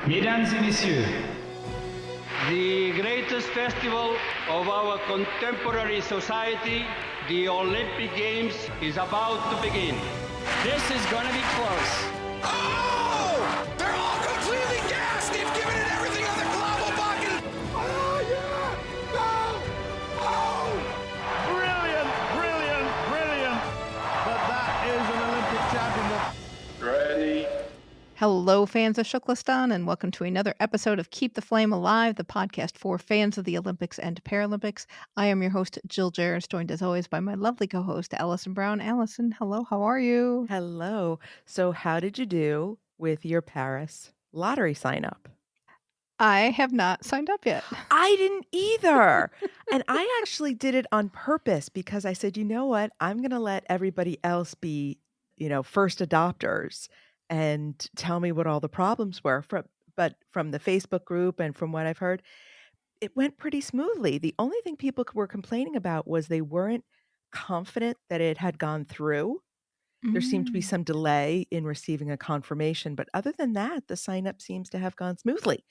Mesdames et messieurs, The greatest festival of our contemporary society, the Olympic Games, is about to begin. This is going to be close. Oh! They're all completely gassed! They've given it everything on the global bucket! Oh, yeah! No! Oh! Brilliant, brilliant, brilliant. But that is an Olympic championship. Ready? Hello, fans of Shuklastan, and welcome to another episode of Keep the Flame Alive, the podcast for fans of the Olympics and Paralympics. I am your host, Jill Jarrett, joined as always by my lovely co-host, Alison Brown. Alison, hello, how are you? Hello. So how did you do with your Paris lottery sign up? I have not signed up yet. I didn't either. And I actually did it on purpose because I said, you know what? I'm going to let everybody else be, first adopters and tell me what all the problems were. But from the Facebook group and from what I've heard, it went pretty smoothly. The only thing people were complaining about was they weren't confident that it had gone through. There seemed to be some delay in receiving a confirmation. But other than that, the sign up seems to have gone smoothly.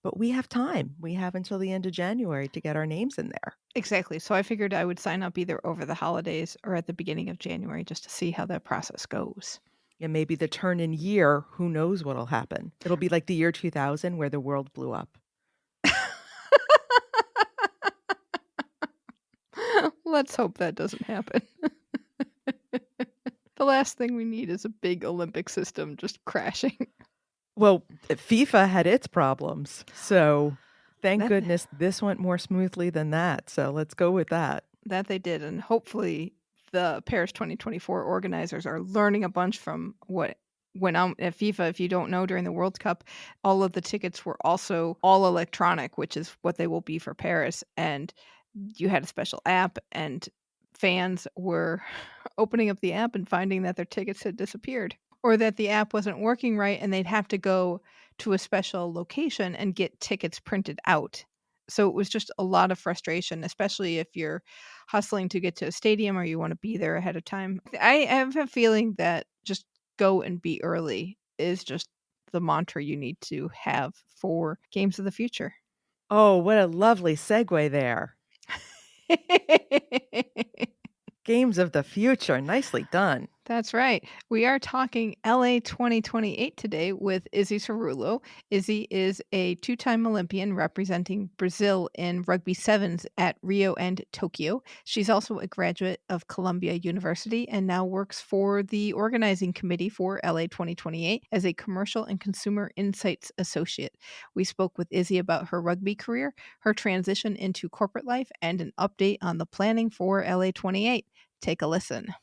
But we have time. We have until the end of January to get our names in there. Exactly. So I figured I would sign up either over the holidays or at the beginning of January just to see how that process goes. And maybe the turn in year, who knows what'll happen. It'll be like the year 2000 where the world blew up. Let's hope that doesn't happen. The last thing we need is a big Olympic system just crashing. Well, FIFA had its problems. So thank goodness this went more smoothly than that. So let's go with that. That they did. And hopefully the Paris 2024 organizers are learning a bunch from what went on at FIFA. If you don't know, during the World Cup, all of the tickets were also all electronic, which is what they will be for Paris. And you had a special app, and fans were opening up the app and finding that their tickets had disappeared, or that the app wasn't working right, and they'd have to go to a special location and get tickets printed out. So it was just a lot of frustration, especially if you're hustling to get to a stadium or you want to be there ahead of time. I have a feeling that just go and be early is just the mantra you need to have for Games of the Future. Oh, what a lovely segue there. Games of the Future. Nicely done. That's right. We are talking LA 2028 today with Izzy Cerullo. Izzy is a two-time Olympian representing Brazil in rugby sevens at Rio and Tokyo. She's also a graduate of Columbia University and now works for the organizing committee for LA 2028 as a commercial and consumer insights associate. We spoke with Izzy about her rugby career, her transition into corporate life, and an update on the planning for LA 28. Take a listen.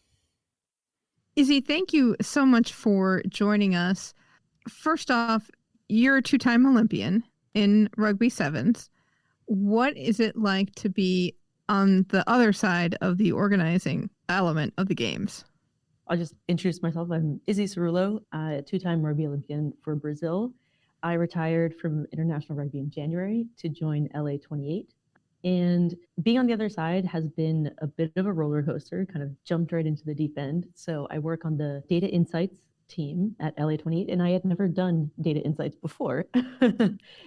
Izzy, thank you so much for joining us. First off, you're a two-time Olympian in rugby sevens. What is it like to be on the other side of the organizing element of the games? I'll just introduce myself. I'm Izzy Cerullo, a two-time rugby Olympian for Brazil. I retired from international rugby in January to join LA 28. And being on the other side has been a bit of a roller coaster, kind of jumped right into the deep end. So I work on the data insights team at LA 28, and I had never done data insights before,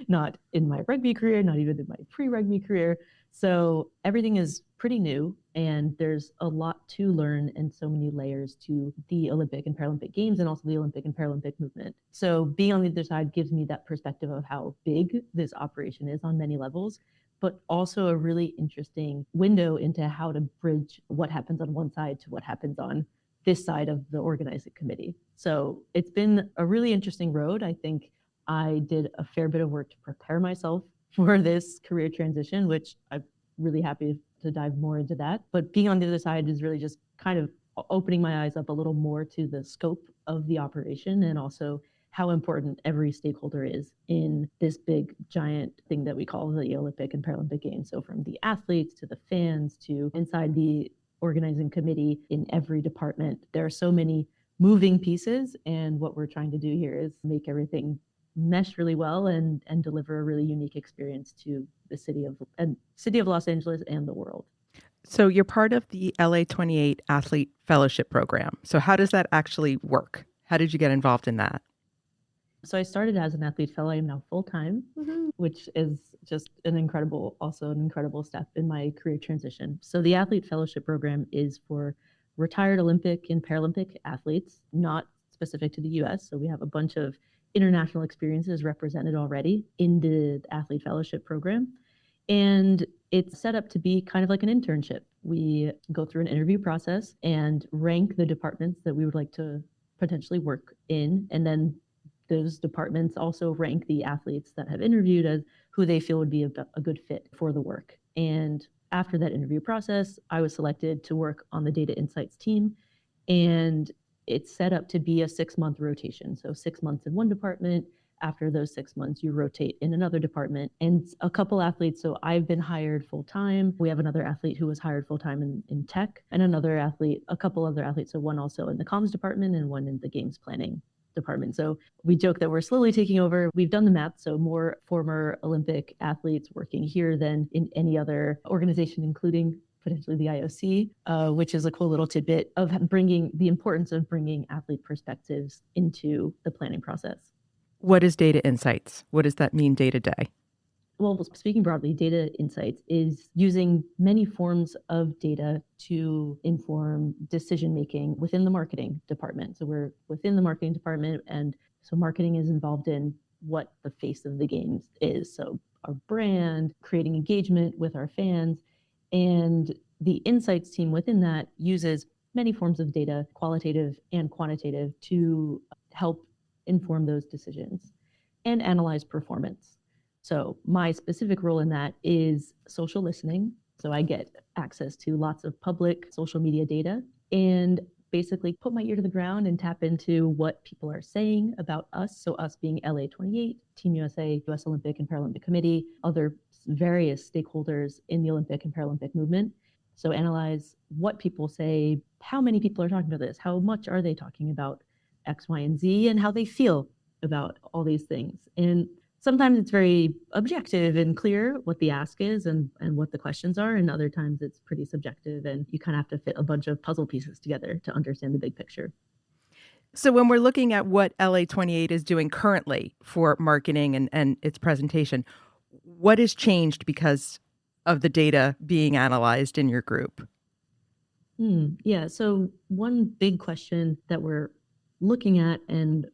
not in my rugby career, not even in my pre-rugby career. So everything is pretty new, and there's a lot to learn and so many layers to the Olympic and Paralympic Games and also the Olympic and Paralympic movement. So being on the other side gives me that perspective of how big this operation is on many levels, but also a really interesting window into how to bridge what happens on one side to what happens on this side of the organizing committee. So it's been a really interesting road. I think I did a fair bit of work to prepare myself for this career transition, which I'm really happy to dive more into that. But being on the other side is really just kind of opening my eyes up a little more to the scope of the operation and also how important every stakeholder is in this big, giant thing that we call the Olympic and Paralympic Games. So from the athletes to the fans to inside the organizing committee in every department, there are so many moving pieces. And what we're trying to do here is make everything mesh really well and deliver a really unique experience to the city of Los Angeles and the world. So you're part of the LA 28 Athlete Fellowship Program. So how does that actually work? How did you get involved in that? So I started as an athlete fellow. I am now full-time, which is just also an incredible step in my career transition. So the athlete fellowship program is for retired Olympic and Paralympic athletes, not specific to the US. So we have a bunch of international experiences represented already in the athlete fellowship program. And it's set up to be kind of like an internship. We go through an interview process and rank the departments that we would like to potentially work in. And then those departments also rank the athletes that have interviewed as who they feel would be a good fit for the work. And after that interview process, I was selected to work on the data insights team. And it's set up to be a 6-month rotation. So 6 months in one department. After those 6 months, you rotate in another department. And a couple athletes, so I've been hired full-time. We have another athlete who was hired full-time in tech, and a couple other athletes, so one also in the comms department and one in the games planning department. So we joke that we're slowly taking over. We've done the math, so more former Olympic athletes working here than in any other organization, including potentially the IOC, which is a cool little tidbit of bringing the importance of bringing athlete perspectives into the planning process. What is data insights? What does that mean day to day? Well, speaking broadly, data insights is using many forms of data to inform decision-making within the marketing department. So we're within the marketing department, and so marketing is involved in what the face of the games is. So our brand, creating engagement with our fans, and the insights team within that uses many forms of data, qualitative and quantitative, to help inform those decisions and analyze performance. So my specific role in that is social listening. So I get access to lots of public social media data and basically put my ear to the ground and tap into what people are saying about us. So us being LA28, Team USA, US Olympic and Paralympic Committee, other various stakeholders in the Olympic and Paralympic movement. So analyze what people say, how many people are talking about this, how much are they talking about X, Y, and Z, and how they feel about all these things. And sometimes it's very objective and clear what the ask is and what the questions are. And other times it's pretty subjective and you kind of have to fit a bunch of puzzle pieces together to understand the big picture. So when we're looking at what LA28 is doing currently for marketing and its presentation, what has changed because of the data being analyzed in your group? Yeah, so one big question that we're looking at and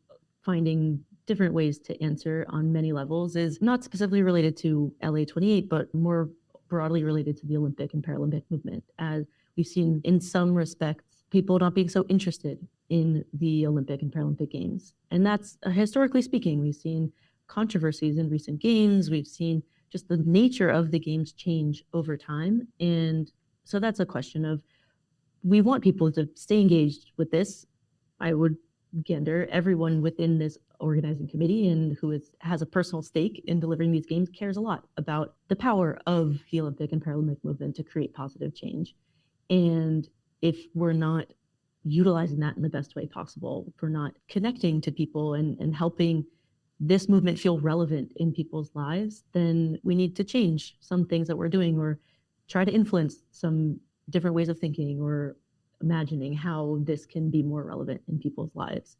finding different ways to answer on many levels is not specifically related to LA28, but more broadly related to the Olympic and Paralympic movement. As we've seen in some respects, people not being so interested in the Olympic and Paralympic Games. And that's historically speaking, we've seen controversies in recent games. We've seen just the nature of the games change over time. And so that's a question of, we want people to stay engaged with this. I would gander everyone within this organizing committee and who has a personal stake in delivering these games cares a lot about the power of the Olympic and Paralympic movement to create positive change. And if we're not utilizing that in the best way possible, if we're not connecting to people and helping this movement feel relevant in people's lives, then we need to change some things that we're doing or try to influence some different ways of thinking or imagining how this can be more relevant in people's lives.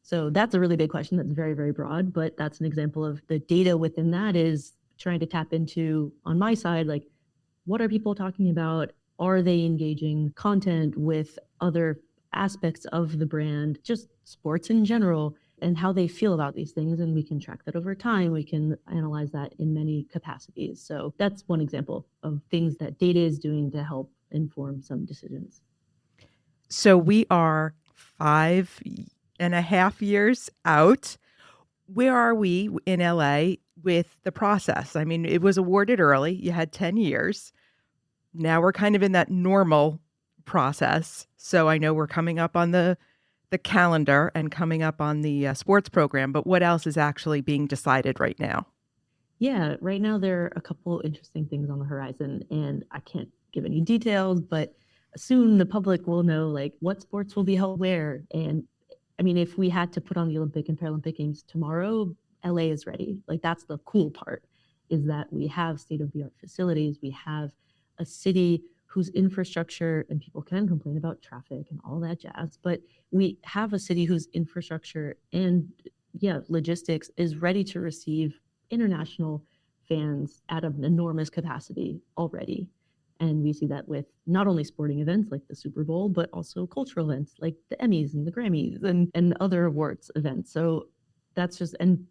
So that's a really big question that's very, very broad, but that's an example of the data within that is trying to tap into, on my side, like, what are people talking about? Are they engaging content with other aspects of the brand, just sports in general, and how they feel about these things? And we can track that over time. We can analyze that in many capacities. So that's one example of things that data is doing to help inform some decisions. So we are 5.5 years out. Where are we in LA with the process? I mean, it was awarded early. You had 10 years. Now we're kind of in that normal process. So I know we're coming up on the calendar and coming up on the sports program, but what else is actually being decided right now? Yeah, right now there are a couple interesting things on the horizon, and I can't give any details, but soon the public will know like what sports will be held where. And I mean, if we had to put on the Olympic and Paralympic Games tomorrow, LA is ready. Like, that's the cool part, is that we have state-of-the-art facilities. We have a city whose infrastructure, and people can complain about traffic and all that jazz, but we have a city whose infrastructure and logistics is ready to receive international fans at an enormous capacity already. And we see that with not only sporting events like the Super Bowl, but also cultural events like the Emmys and the Grammys and other awards events. So that's just, and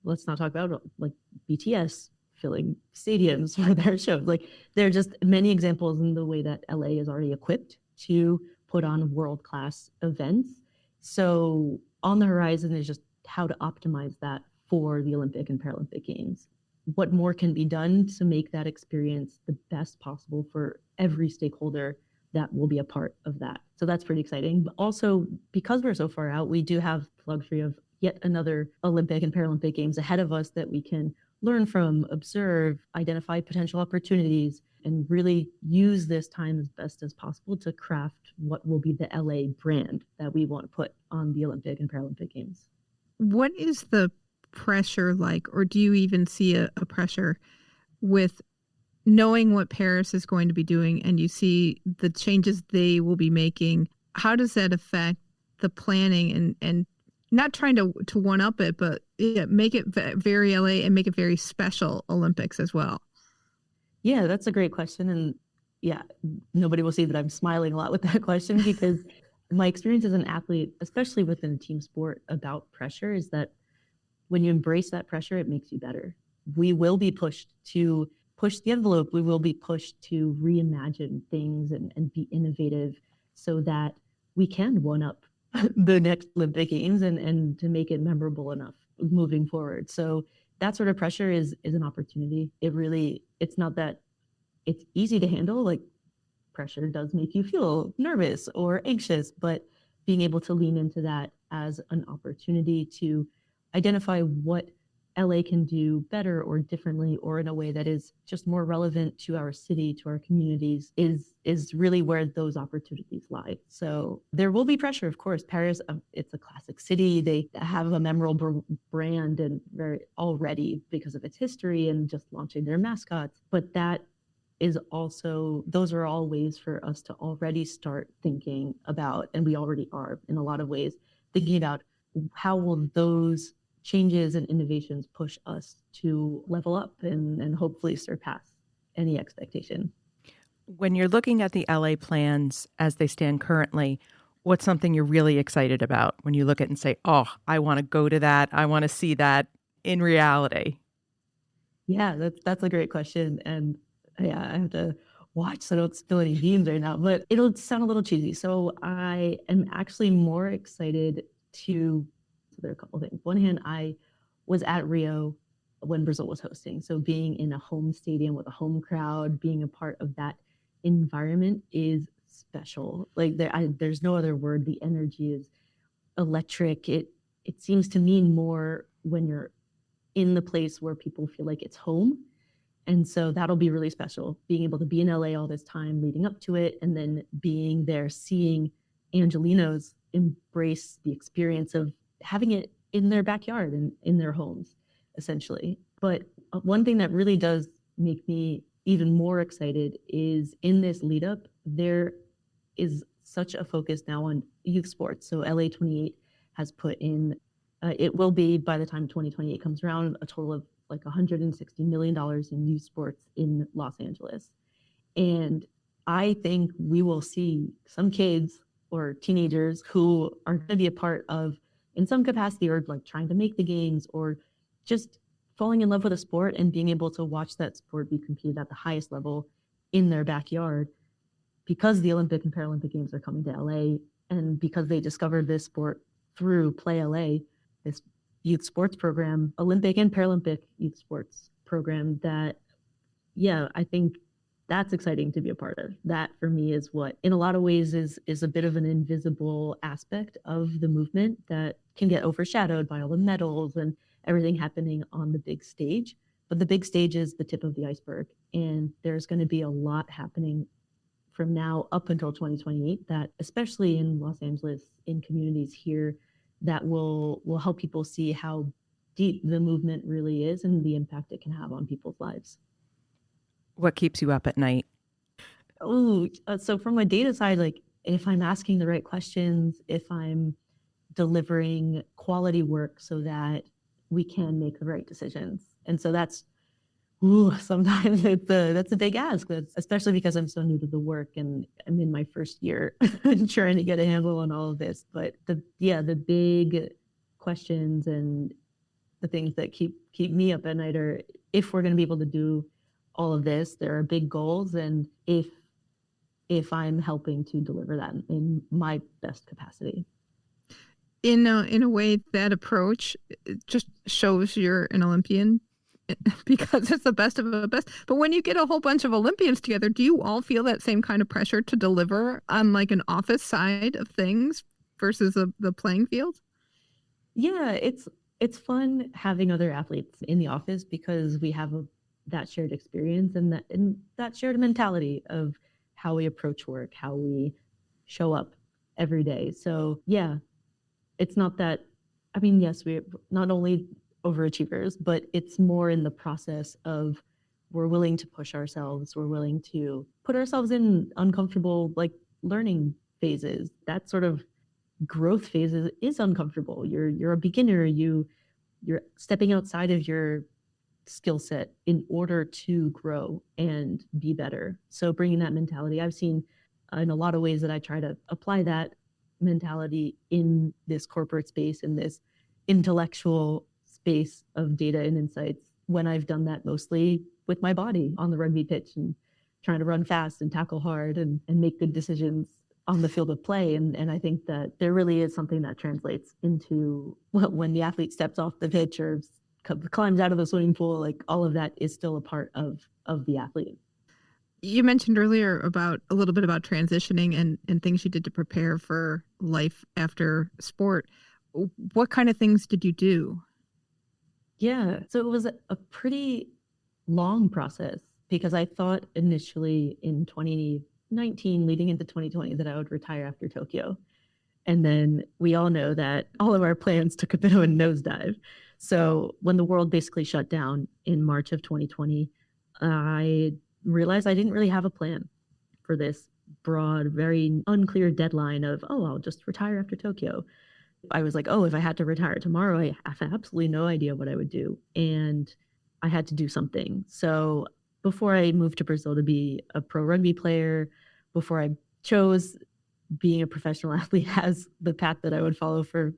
let's not talk about like BTS filling stadiums for their shows. Like there are just many examples in the way that LA is already equipped to put on world-class events. So on the horizon is just how to optimize that for the Olympic and Paralympic Games. What more can be done to make that experience the best possible for every stakeholder that will be a part of that? So that's pretty exciting. But also, because we're so far out, we do have the luxury of yet another Olympic and Paralympic Games ahead of us that we can learn from, observe, identify potential opportunities, and really use this time as best as possible to craft what will be the LA brand that we want to put on the Olympic and Paralympic Games. What is the pressure like, or do you even see a pressure with knowing what Paris is going to be doing and you see the changes they will be making? How does that affect the planning and not trying to one up it, but make it very LA and make it very special Olympics as well? Yeah, that's a great question. And yeah, nobody will see that I'm smiling a lot with that question because my experience as an athlete, especially within a team sport about pressure, is that when you embrace that pressure, it makes you better. We will be pushed to push the envelope. We will be pushed to reimagine things and be innovative so that we can one up the next Olympic Games and to make it memorable enough moving forward. So that sort of pressure is an opportunity. It's not that it's easy to handle. Like pressure does make you feel nervous or anxious, but being able to lean into that as an opportunity to identify what LA can do better or differently or in a way that is just more relevant to our city, to our communities, is really where those opportunities lie. So there will be pressure, of course. Paris, it's a classic city. They have a memorable brand and very already because of its history and just launching their mascots. But that is also, those are all ways for us to already start thinking about, and we already are in a lot of ways, thinking about how will those changes and innovations push us to level up and hopefully surpass any expectation. When you're looking at the LA plans as they stand currently, what's something you're really excited about when you look at it and say, oh, I want to go to that. I want to see that in reality? Yeah, that's a great question. And yeah, I have to watch so I don't spill any beans right now, but it'll sound a little cheesy. So I am actually more excited to, so there are a couple of things. One hand, I was at Rio when Brazil was hosting. So being in a home stadium with a home crowd, being a part of that environment is special. Like there's no other word. The energy is electric. It seems to mean more when you're in the place where people feel like it's home. And so that'll be really special, being able to be in LA all this time leading up to it, and then being there, seeing Angelinos embrace the experience of having it in their backyard and in their homes, essentially. But one thing that really does make me even more excited is in this lead up, there is such a focus now on youth sports. So LA 28 has put in, it will be, by the time 2028 comes around, a total of like $160 million in youth sports in Los Angeles. And I think we will see some kids or teenagers who are going to be a part of, in some capacity, or like trying to make the games or just falling in love with a sport and being able to watch that sport be competed at the highest level in their backyard because the Olympic and Paralympic Games are coming to LA and because they discovered this sport through Play LA, this youth sports program, Olympic and Paralympic youth sports program that, yeah, I think that's exciting to be a part of. That for me is what, in a lot of ways, is a bit of an invisible aspect of the movement that can get overshadowed by all the medals and everything happening on the big stage. But the big stage is the tip of the iceberg. And there's going to be a lot happening from now up until 2028 that, especially in Los Angeles, in communities here, that will help people see how deep the movement really is and the impact it can have on people's lives. What keeps you up at night? Oh, so from a data side, like if I'm asking the right questions, if I'm delivering quality work so that we can make the right decisions. And so that's, sometimes that's a big ask, especially because I'm so new to the work and I'm in my first year trying to get a handle on all of this. But the big questions and the things that keep me up at night are, if we're going to be able to do all of this, there are big goals, and if I'm helping to deliver that in my best capacity. In a way, that approach just shows you're an Olympian because it's the best of the best. But when you get a whole bunch of Olympians together, do you all feel that same kind of pressure to deliver on like an office side of things versus the playing field? Yeah, it's fun having other athletes in the office because we have that shared experience and that shared mentality of how we approach work, how we show up every day. So yeah, it's not that, I mean, yes, we're not only overachievers, but it's more in the process of we're willing to push ourselves. We're willing to put ourselves in uncomfortable, like, learning phases. That sort of growth phase is uncomfortable. You're a beginner. You're stepping outside of your skill set in order to grow and be better. So bringing that mentality, I've seen in a lot of ways that I try to apply that mentality in this corporate space, in this intellectual space of data and insights, when I've done that mostly with my body on the rugby pitch and trying to run fast and tackle hard and make good decisions on the field of play. And I think that there really is something that translates into when the athlete steps off the pitch or climbs out of the swimming pool, like all of that is still a part of the athlete. You mentioned earlier a little bit about transitioning and things you did to prepare for life after sport. What kind of things did you do? Yeah, so it was a pretty long process because I thought initially in 2019, leading into 2020, that I would retire after Tokyo. And then we all know that all of our plans took a bit of a nosedive. So when the world basically shut down in March of 2020, I realized I didn't really have a plan for this broad, very unclear deadline of, I'll just retire after Tokyo. I was like, if I had to retire tomorrow, I have absolutely no idea what I would do. And I had to do something. So before I moved to Brazil to be a pro rugby player, before I chose being a professional athlete as the path that I would follow for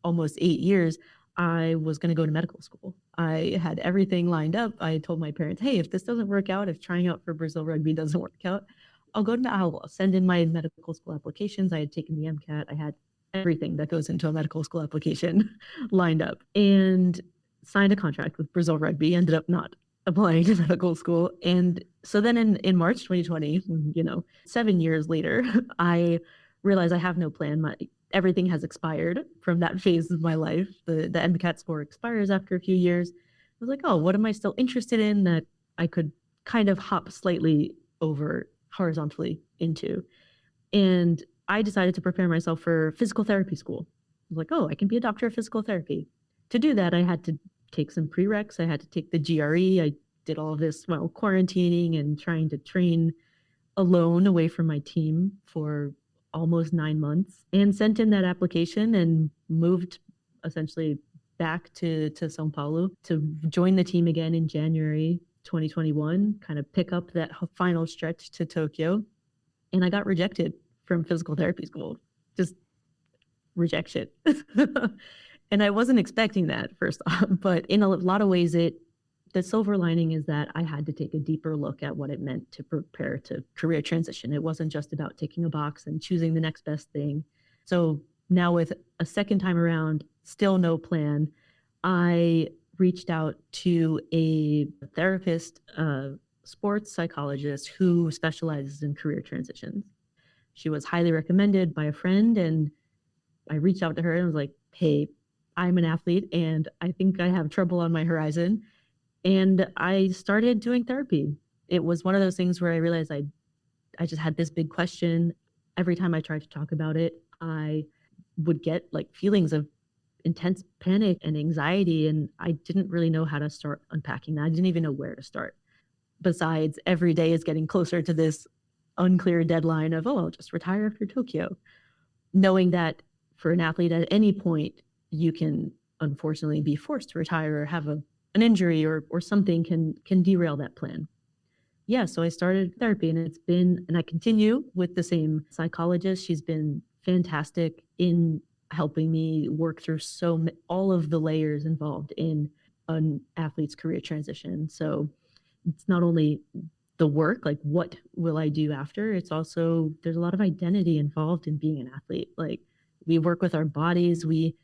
almost 8 years, I was going to go to medical school. I had everything lined up. I told my parents, hey, if this doesn't work out, if trying out for Brazil rugby doesn't work out, I'll send in my medical school applications. I had taken the MCAT. I had everything that goes into a medical school application lined up and signed a contract with Brazil Rugby, ended up not applying to medical school. And so then in March 2020, 7 years later, I realized I have no plan. Everything has expired from that phase of my life. The MCAT score expires after a few years. I was like, what am I still interested in that I could kind of hop slightly over horizontally into? And I decided to prepare myself for physical therapy school. I was like, I can be a doctor of physical therapy. To do that, I had to take some prereqs. I had to take the GRE. I did all of this while quarantining and trying to train alone away from my team for almost 9 months, and sent in that application and moved essentially back to Sao Paulo to join the team again in January 2021, kind of pick up that final stretch to Tokyo. And I got rejected from physical therapy school, just rejection. And I wasn't expecting that, first off, but in a lot of ways, the silver lining is that I had to take a deeper look at what it meant to prepare to career transition. It wasn't just about ticking a box and choosing the next best thing. So now with a second time around, still no plan, I reached out to a therapist, sports psychologist who specializes in career transitions. She was highly recommended by a friend, and I reached out to her and was like, hey, I'm an athlete and I think I have trouble on my horizon. And I started doing therapy. It was one of those things where I realized I just had this big question. Every time I tried to talk about it, I would get like feelings of intense panic and anxiety. And I didn't really know how to start unpacking that. I didn't even know where to start. Besides, every day is getting closer to this unclear deadline of, I'll just retire after Tokyo. Knowing that for an athlete at any point, you can unfortunately be forced to retire or have an injury or something can derail that plan. Yeah, so I started therapy, and I continue with the same psychologist. She's been fantastic in helping me work through all of the layers involved in an athlete's career transition. So it's not only the work, like what will I do after? It's also, there's a lot of identity involved in being an athlete. Like we work with our bodies. We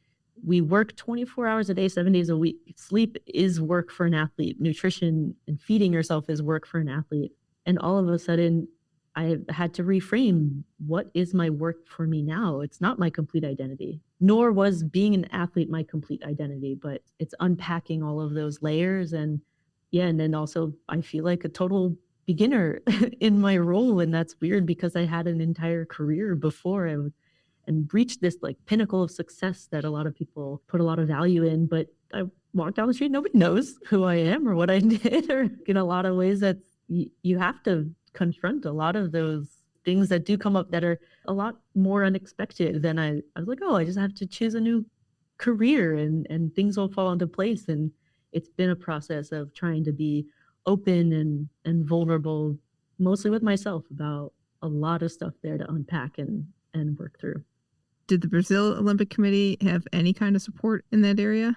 work 24 hours a day, 7 days a week. Sleep is work for an athlete. Nutrition and feeding yourself is work for an athlete. And all of a sudden, I had to reframe, what is my work for me now? It's not my complete identity, nor was being an athlete my complete identity, but it's unpacking all of those layers. And yeah, and then also I feel like a total beginner in my role. And that's weird because I had an entire career before and reached this like pinnacle of success that a lot of people put a lot of value in. But I walk down the street, nobody knows who I am or what I did, or in a lot of ways that you have to confront a lot of those things that do come up that are a lot more unexpected than I was like, oh, I just have to choose a new career and things will fall into place. And it's been a process of trying to be open and vulnerable, mostly with myself, about a lot of stuff there to unpack and work through. Did the Brazil Olympic Committee have any kind of support in that area?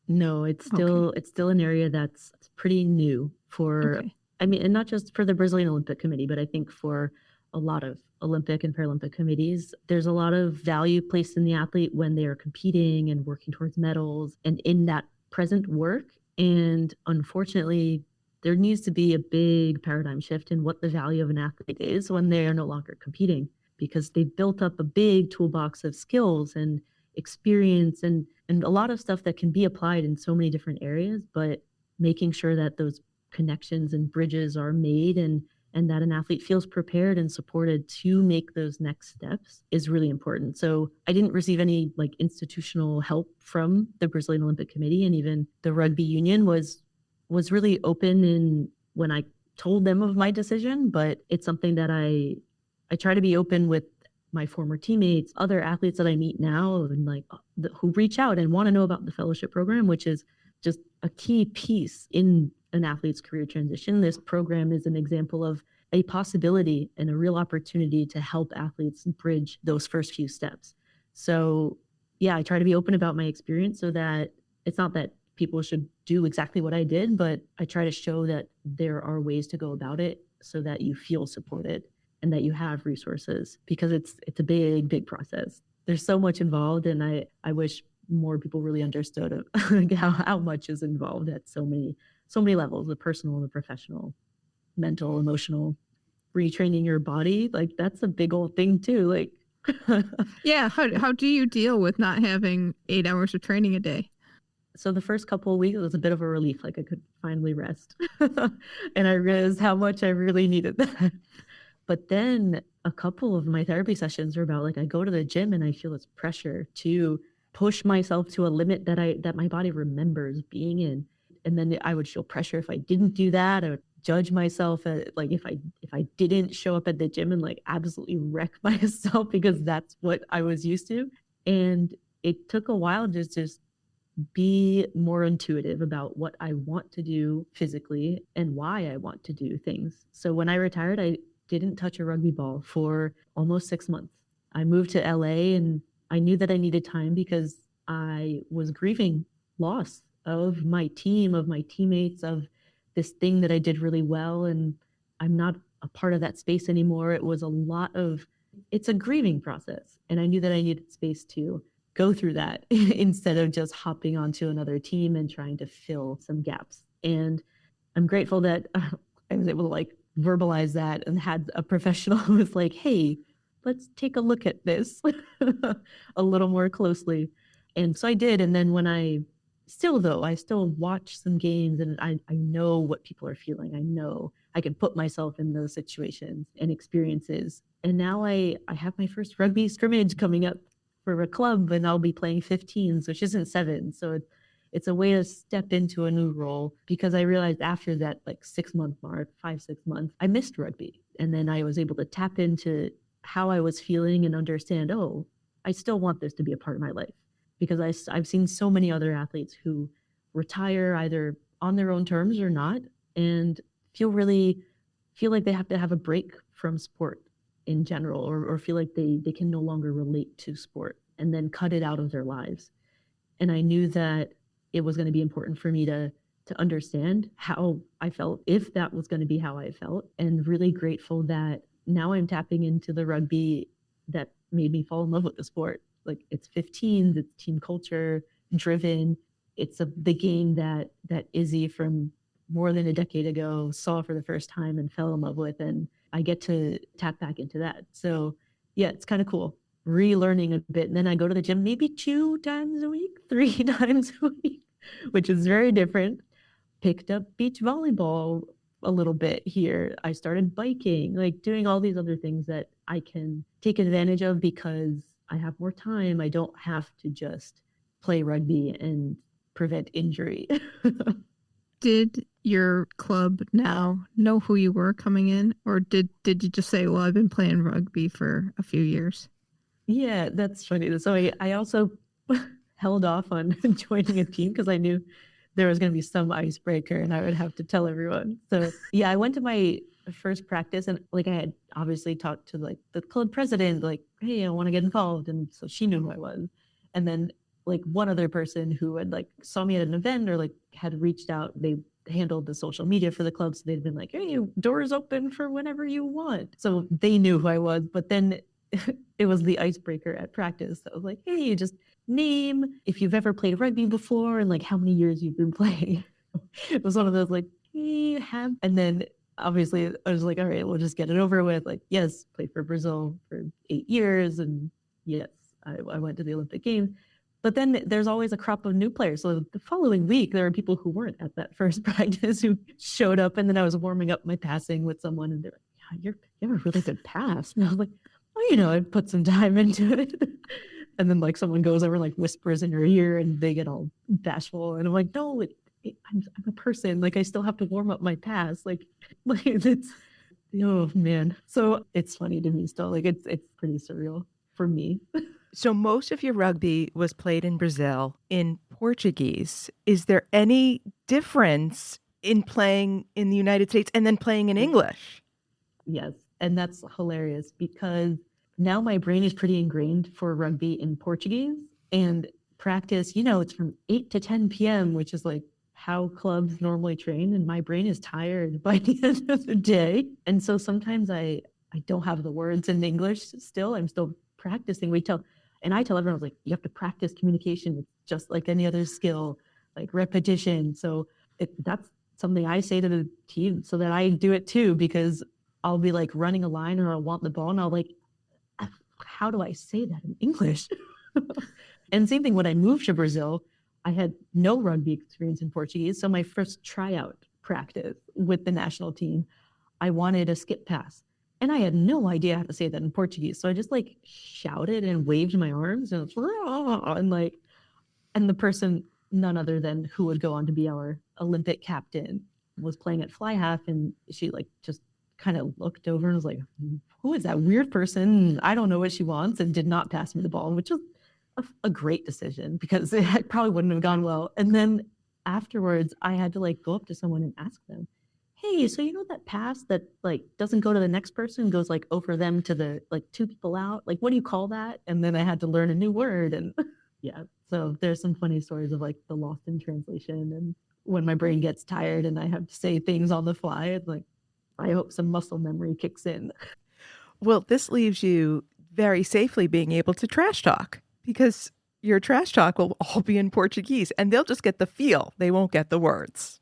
No, it's still an area that's pretty new for, I mean, and not just for the Brazilian Olympic Committee, but I think for a lot of Olympic and Paralympic committees, there's a lot of value placed in the athlete when they are competing and working towards medals and in that present work. And unfortunately, there needs to be a big paradigm shift in what the value of an athlete is when they are no longer competing, because they've built up a big toolbox of skills and experience and a lot of stuff that can be applied in so many different areas, but making sure that those connections and bridges are made and that an athlete feels prepared and supported to make those next steps is really important. So I didn't receive any like institutional help from the Brazilian Olympic Committee, and even the rugby union was really open in when I told them of my decision, but it's something that I try to be open with my former teammates, other athletes that I meet now, and like who reach out and want to know about the fellowship program, which is just a key piece in an athlete's career transition. This program is an example of a possibility and a real opportunity to help athletes bridge those first few steps. So yeah, I try to be open about my experience so that it's not that people should do exactly what I did, but I try to show that there are ways to go about it so that you feel supported and that you have resources, because it's a big process. There's so much involved, and I wish more people really understood how much is involved at so many levels, the personal, the professional, mental, emotional, retraining your body. Like that's a big old thing too. Like, yeah. How do you deal with not having 8 hours of training a day? So the first couple of weeks it was a bit of a relief. Like I could finally rest and I realized how much I really needed that. But then a couple of my therapy sessions were about like, I go to the gym and I feel this pressure to push myself to a limit that my body remembers being in. And then I would feel pressure if I didn't do that. I would judge myself like if I didn't show up at the gym and like absolutely wreck myself because that's what I was used to. And it took a while to just be more intuitive about what I want to do physically and why I want to do things. So when I retired, I didn't touch a rugby ball for almost 6 months. I moved to LA and I knew that I needed time because I was grieving loss of my team, of my teammates, of this thing that I did really well. And I'm not a part of that space anymore. It's a grieving process. And I knew that I needed space to go through that instead of just hopping onto another team and trying to fill some gaps. And I'm grateful that I was able to like verbalize that and had a professional who was like, hey, let's take a look at this a little more closely. And so I did. And then when I still watch some games and I know what people are feeling. I know I can put myself in those situations and experiences. And now I have my first rugby scrimmage coming up for a club, and I'll be playing 15s, which isn't 7. So it's a way to step into a new role, because I realized after that like 6 month mark, 5-6 months, I missed rugby. And then I was able to tap into how I was feeling and understand, oh, I still want this to be a part of my life, because I've seen so many other athletes who retire either on their own terms or not, and feel like they have to have a break from sport in general, or feel like they can no longer relate to sport and then cut it out of their lives. And I knew that it was going to be important for me to understand how I felt, if that was going to be how I felt, and really grateful that now I'm tapping into the rugby that made me fall in love with the sport. Like, it's 15, it's team culture driven. It's the game that Izzy from more than a decade ago saw for the first time and fell in love with, and I get to tap back into that. So yeah, it's kind of cool relearning a bit. And then I go to the gym maybe 2 times a week, 3 times a week, which is very different. Picked up beach volleyball a little bit here. I started biking, like doing all these other things that I can take advantage of because I have more time. I don't have to just play rugby and prevent injury. Did your club now know who you were coming in, or did you just say, well, I've been playing rugby for a few years? Yeah, that's funny. So I also held off on joining a team because I knew there was going to be some icebreaker and I would have to tell everyone. So yeah, I went to my first practice, and like I had obviously talked to like the club president, like, hey, I want to get involved. And so she knew who I was. And then like one other person who had like saw me at an event or like had reached out, they handled the social media for the club. So they'd been like, hey, doors open for whenever you want. So they knew who I was. But then it was the icebreaker at practice. So I was like, hey, just name if you've ever played rugby before and like how many years you've been playing. It was one of those like, hey, have. And then obviously I was like, all right, we'll just get it over with. Like, yes, played for Brazil for 8 years. And yes, I went to the Olympic Games. But then there's always a crop of new players. So the following week, there were people who weren't at that first practice who showed up. And then I was warming up my passing with someone, and they're like, yeah, you have a really good pass. And I was like, oh, I put some time into it. And then like someone goes over and like whispers in your ear, and they get all bashful. And I'm like, no, I'm a person. Like, I still have to warm up my pass. Like it's, oh man. So it's funny to me still. Like it's pretty surreal for me. So most of your rugby was played in Brazil in Portuguese. Is there any difference in playing in the United States and then playing in English? Yes. And that's hilarious because now my brain is pretty ingrained for rugby in Portuguese, and practice, it's from 8 to 10 p.m., which is like how clubs normally train. And my brain is tired by the end of the day. And so sometimes I don't have the words in English still. I'm still practicing. I tell everyone, I was like, you have to practice communication. It's just like any other skill, like repetition. So that's something I say to the team so that I do it too, because I'll be like running a line or I'll want the ball and I'll like, how do I say that in English? And same thing when I moved to Brazil, I had no rugby experience in Portuguese. So my first tryout practice with the national team, I wanted a skip pass. And I had no idea how to say that in Portuguese. So I just like shouted and waved my arms and and the person, none other than who would go on to be our Olympic captain, was playing at fly half, and she like just kind of looked over and was like, who is that weird person? I don't know what she wants, and did not pass me the ball, which was a great decision because it probably wouldn't have gone well. And then afterwards, I had to like go up to someone and ask them, hey, so that pass that like doesn't go to the next person, goes like over them to the like 2 people out? Like, what do you call that? And then I had to learn a new word. And yeah, so there's some funny stories of like the lost in translation. And when my brain gets tired and I have to say things on the fly, it's like, I hope some muscle memory kicks in. Well, this leaves you very safely being able to trash talk, because your trash talk will all be in Portuguese and they'll just get the feel. They won't get the words.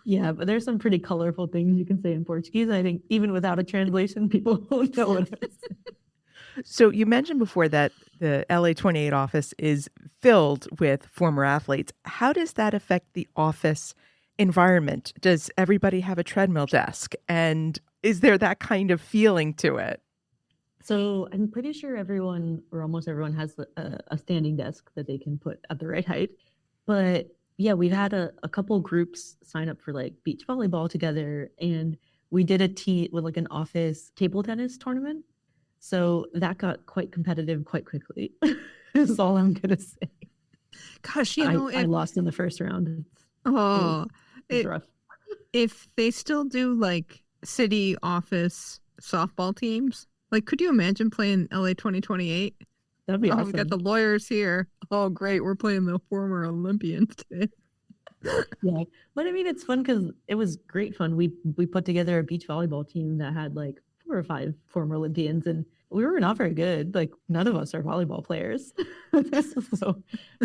Yeah, but there's some pretty colorful things you can say in Portuguese. I think even without a translation, people won't know what it is. So you mentioned before that the LA 28 office is filled with former athletes. How does that affect the office environment? Does everybody have a treadmill desk? And is there that kind of feeling to it? So I'm pretty sure everyone, or almost everyone, has a standing desk that they can put at the right height. But yeah, we've had a couple groups sign up for like beach volleyball together, and we did a team with like an office table tennis tournament. So that got quite competitive quite quickly. Is all I'm going to say. Gosh, I lost in the first round. It's rough. If they still do like city office softball teams, like, could you imagine playing LA 2028? That'd be awesome. We got the lawyers here. Oh, great. We're playing the former Olympians today. Yeah. But I mean, it's fun because it was great fun. We put together a beach volleyball team that had like 4 or 5 former Olympians, and we were not very good. Like, none of us are volleyball players. So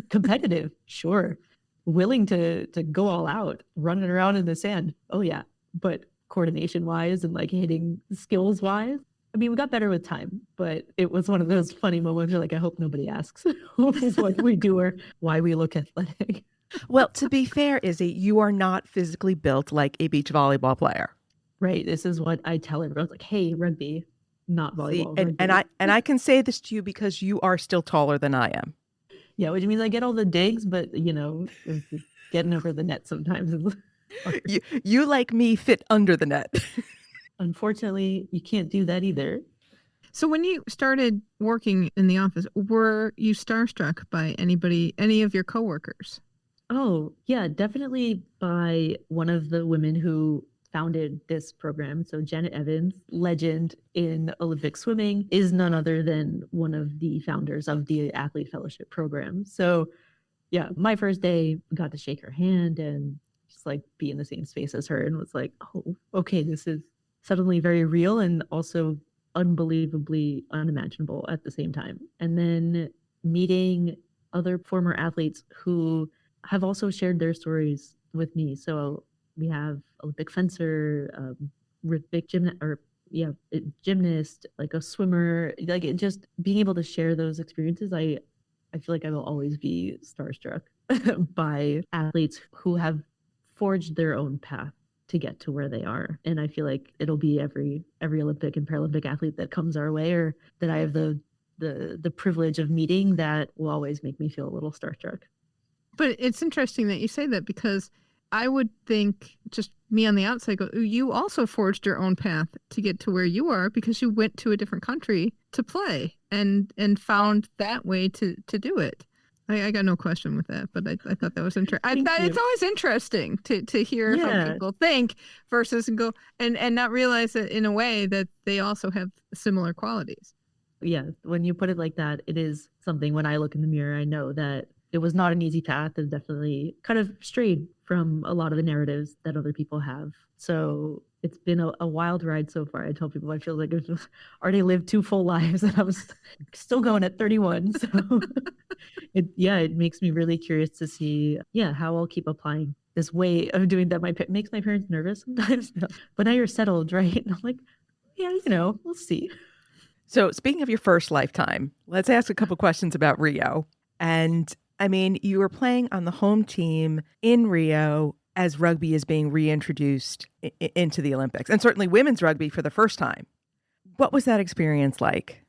competitive, sure. Willing to go all out, running around in the sand. Oh yeah. But coordination wise and like hitting skills wise, I mean, we got better with time, but it was one of those funny moments where like, I hope nobody asks what we do or why we look athletic. Well, to be fair, Izzy, you are not physically built like a beach volleyball player. Right. This is what I tell everyone. Like, hey, rugby, not volleyball. See, and I can say this to you because you are still taller than I am. Yeah, which means I get all the digs, but getting over the net sometimes is hard. You like me fit under the net. Unfortunately, you can't do that either. So when you started working in the office, were you starstruck by any of your coworkers? Oh, yeah, definitely by one of the women who founded this program. So Janet Evans, legend in Olympic swimming, is none other than one of the founders of the Athlete Fellowship program. So yeah, my first day, got to shake her hand and just like be in the same space as her, and was like, oh, okay, this is suddenly very real and also unbelievably unimaginable at the same time. And then meeting other former athletes who have also shared their stories with me. So we have Olympic fencer, Olympic gymnast, like a swimmer, like it just being able to share those experiences. I feel like I will always be starstruck by athletes who have forged their own path to get to where they are. And I feel like it'll be every Olympic and Paralympic athlete that comes our way or that I have the privilege of meeting that will always make me feel a little starstruck. But it's interesting that you say that, because I would think, just me on the outside, go, you also forged your own path to get to where you are because you went to a different country to play and found that way to do it. I got no question with that, but I thought that was interesting. It's always interesting to hear how people think versus go and not realize that in a way that they also have similar qualities. Yeah, when you put it like that, it is something when I look in the mirror, I know that it was not an easy path and definitely kind of strayed from a lot of the narratives that other people have. So it's been a wild ride so far. I tell people I feel like I've already lived 2 full lives and I was still going at 31. So it makes me really curious to see, how I'll keep applying this way of doing that. Makes my parents nervous sometimes, but now you're settled, right? And I'm like, we'll see. So speaking of your first lifetime, let's ask a couple questions about Rio. And I mean, you were playing on the home team in Rio as rugby is being reintroduced into the Olympics, and certainly women's rugby for the first time. What was that experience like?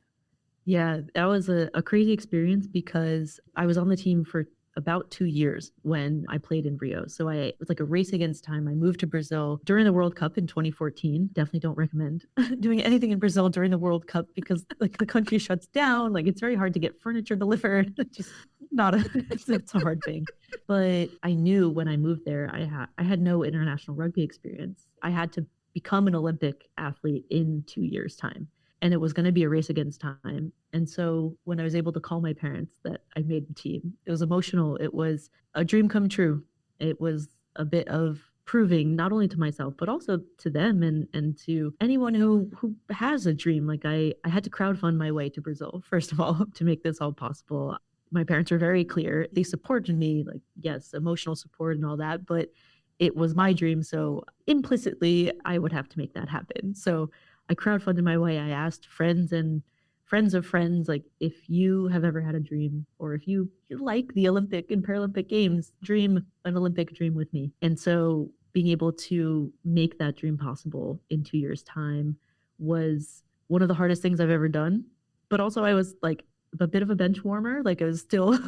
Yeah, that was a crazy experience because I was on the team for about 2 years when I played in Rio. So it was like a race against time. I moved to Brazil during the World Cup in 2014. Definitely don't recommend doing anything in Brazil during the World Cup because like the country shuts down. Like it's very hard to get furniture delivered. Just it's a hard thing. But I knew when I moved there, I had no international rugby experience. I had to become an Olympic athlete in 2 years' time. And it was going to be a race against time. And so when I was able to call my parents that I made the team, it was emotional. It was a dream come true. It was a bit of proving not only to myself, but also to them and to anyone who has a dream. Like I had to crowdfund my way to Brazil, first of all, to make this all possible. My parents were very clear. They supported me, like, yes, emotional support and all that, but it was my dream. So implicitly, I would have to make that happen. So I crowdfunded my way. I asked friends and friends of friends, like, if you have ever had a dream or if you like the Olympic and Paralympic Games, dream an Olympic dream with me. And so being able to make that dream possible in 2 years' time was one of the hardest things I've ever done. But also I was like a bit of a bench warmer. Like I was still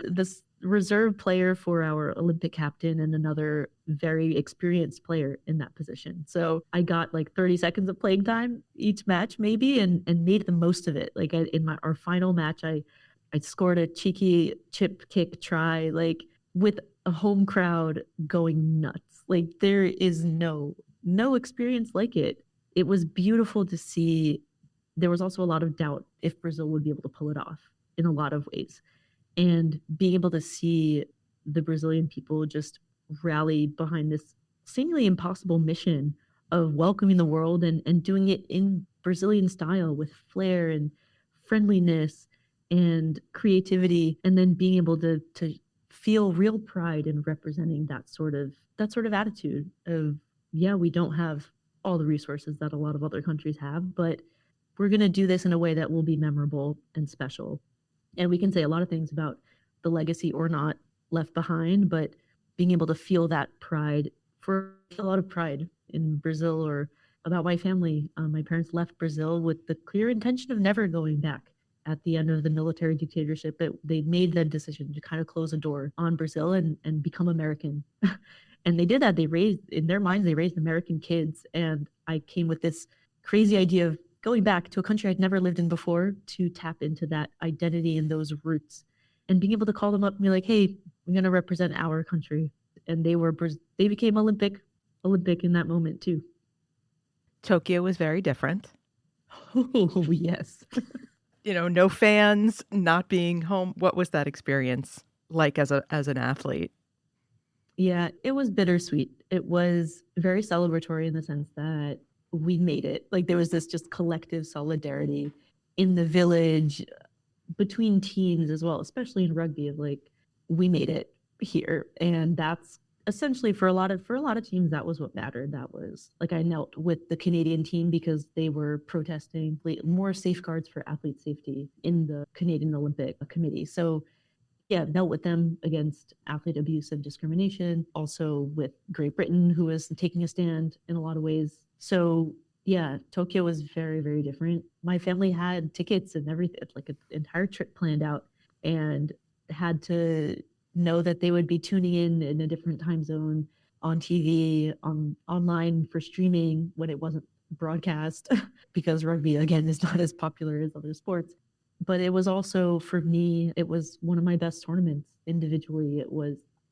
this reserve player for our Olympic captain and another very experienced player in that position. So I got like 30 seconds of playing time each match maybe and made the most of it. Like in our final match, I scored a cheeky chip kick try, like with a home crowd going nuts. Like there is no experience like it. It was beautiful to see. There was also a lot of doubt if Brazil would be able to pull it off in a lot of ways. And being able to see the Brazilian people just rally behind this seemingly impossible mission of welcoming the world and doing it in Brazilian style with flair and friendliness and creativity, and then being able to feel real pride in representing that sort of attitude of, yeah, we don't have all the resources that a lot of other countries have, but we're going to do this in a way that will be memorable and special. And we can say a lot of things about the legacy or not left behind, but being able to feel that pride, for a lot of pride in Brazil, or about my family. My parents left Brazil with the clear intention of never going back. At the end of the military dictatorship, they made the decision to kind of close a door on Brazil and become American. And they did that. In their minds, they raised American kids. And I came with this crazy idea of going back to a country I'd never lived in before to tap into that identity and those roots, and being able to call them up and be like, hey, we're going to represent our country. And they became Olympic in that moment too. Tokyo was very different. Oh, yes. No fans, not being home. What was that experience like as an athlete? Yeah, it was bittersweet. It was very celebratory in the sense that we made it. Like there was this just collective solidarity in the village between teams as well, especially in rugby, of like, we made it here. And that's essentially for a lot of teams, that was what mattered. That was like, I knelt with the Canadian team because they were protesting more safeguards for athlete safety in the Canadian Olympic Committee. So yeah, knelt with them against athlete abuse and discrimination. Also with Great Britain, who was taking a stand in a lot of ways. So yeah, Tokyo was very, very different. My family had tickets and everything, like an entire trip planned out, and had to know that they would be tuning in a different time zone, on TV, online for streaming when it wasn't broadcast, because rugby, again, is not as popular as other sports. But it was also, for me, it was one of my best tournaments individually.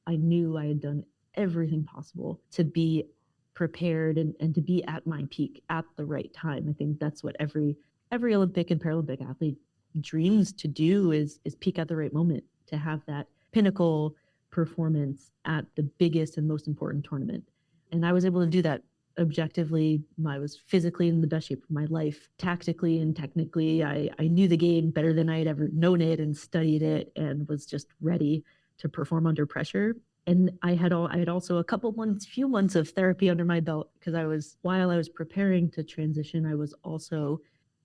I knew I had done everything possible to be prepared and to be at my peak at the right time. I think that's what every Olympic and Paralympic athlete dreams to do, is peak at the right moment, to have that pinnacle performance at the biggest and most important tournament. And I was able to do that objectively. I was physically in the best shape of my life. Tactically and technically, I knew the game better than I had ever known it and studied it, and was just ready to perform under pressure. And I had also a few months of therapy under my belt, because while I was preparing to transition, I was also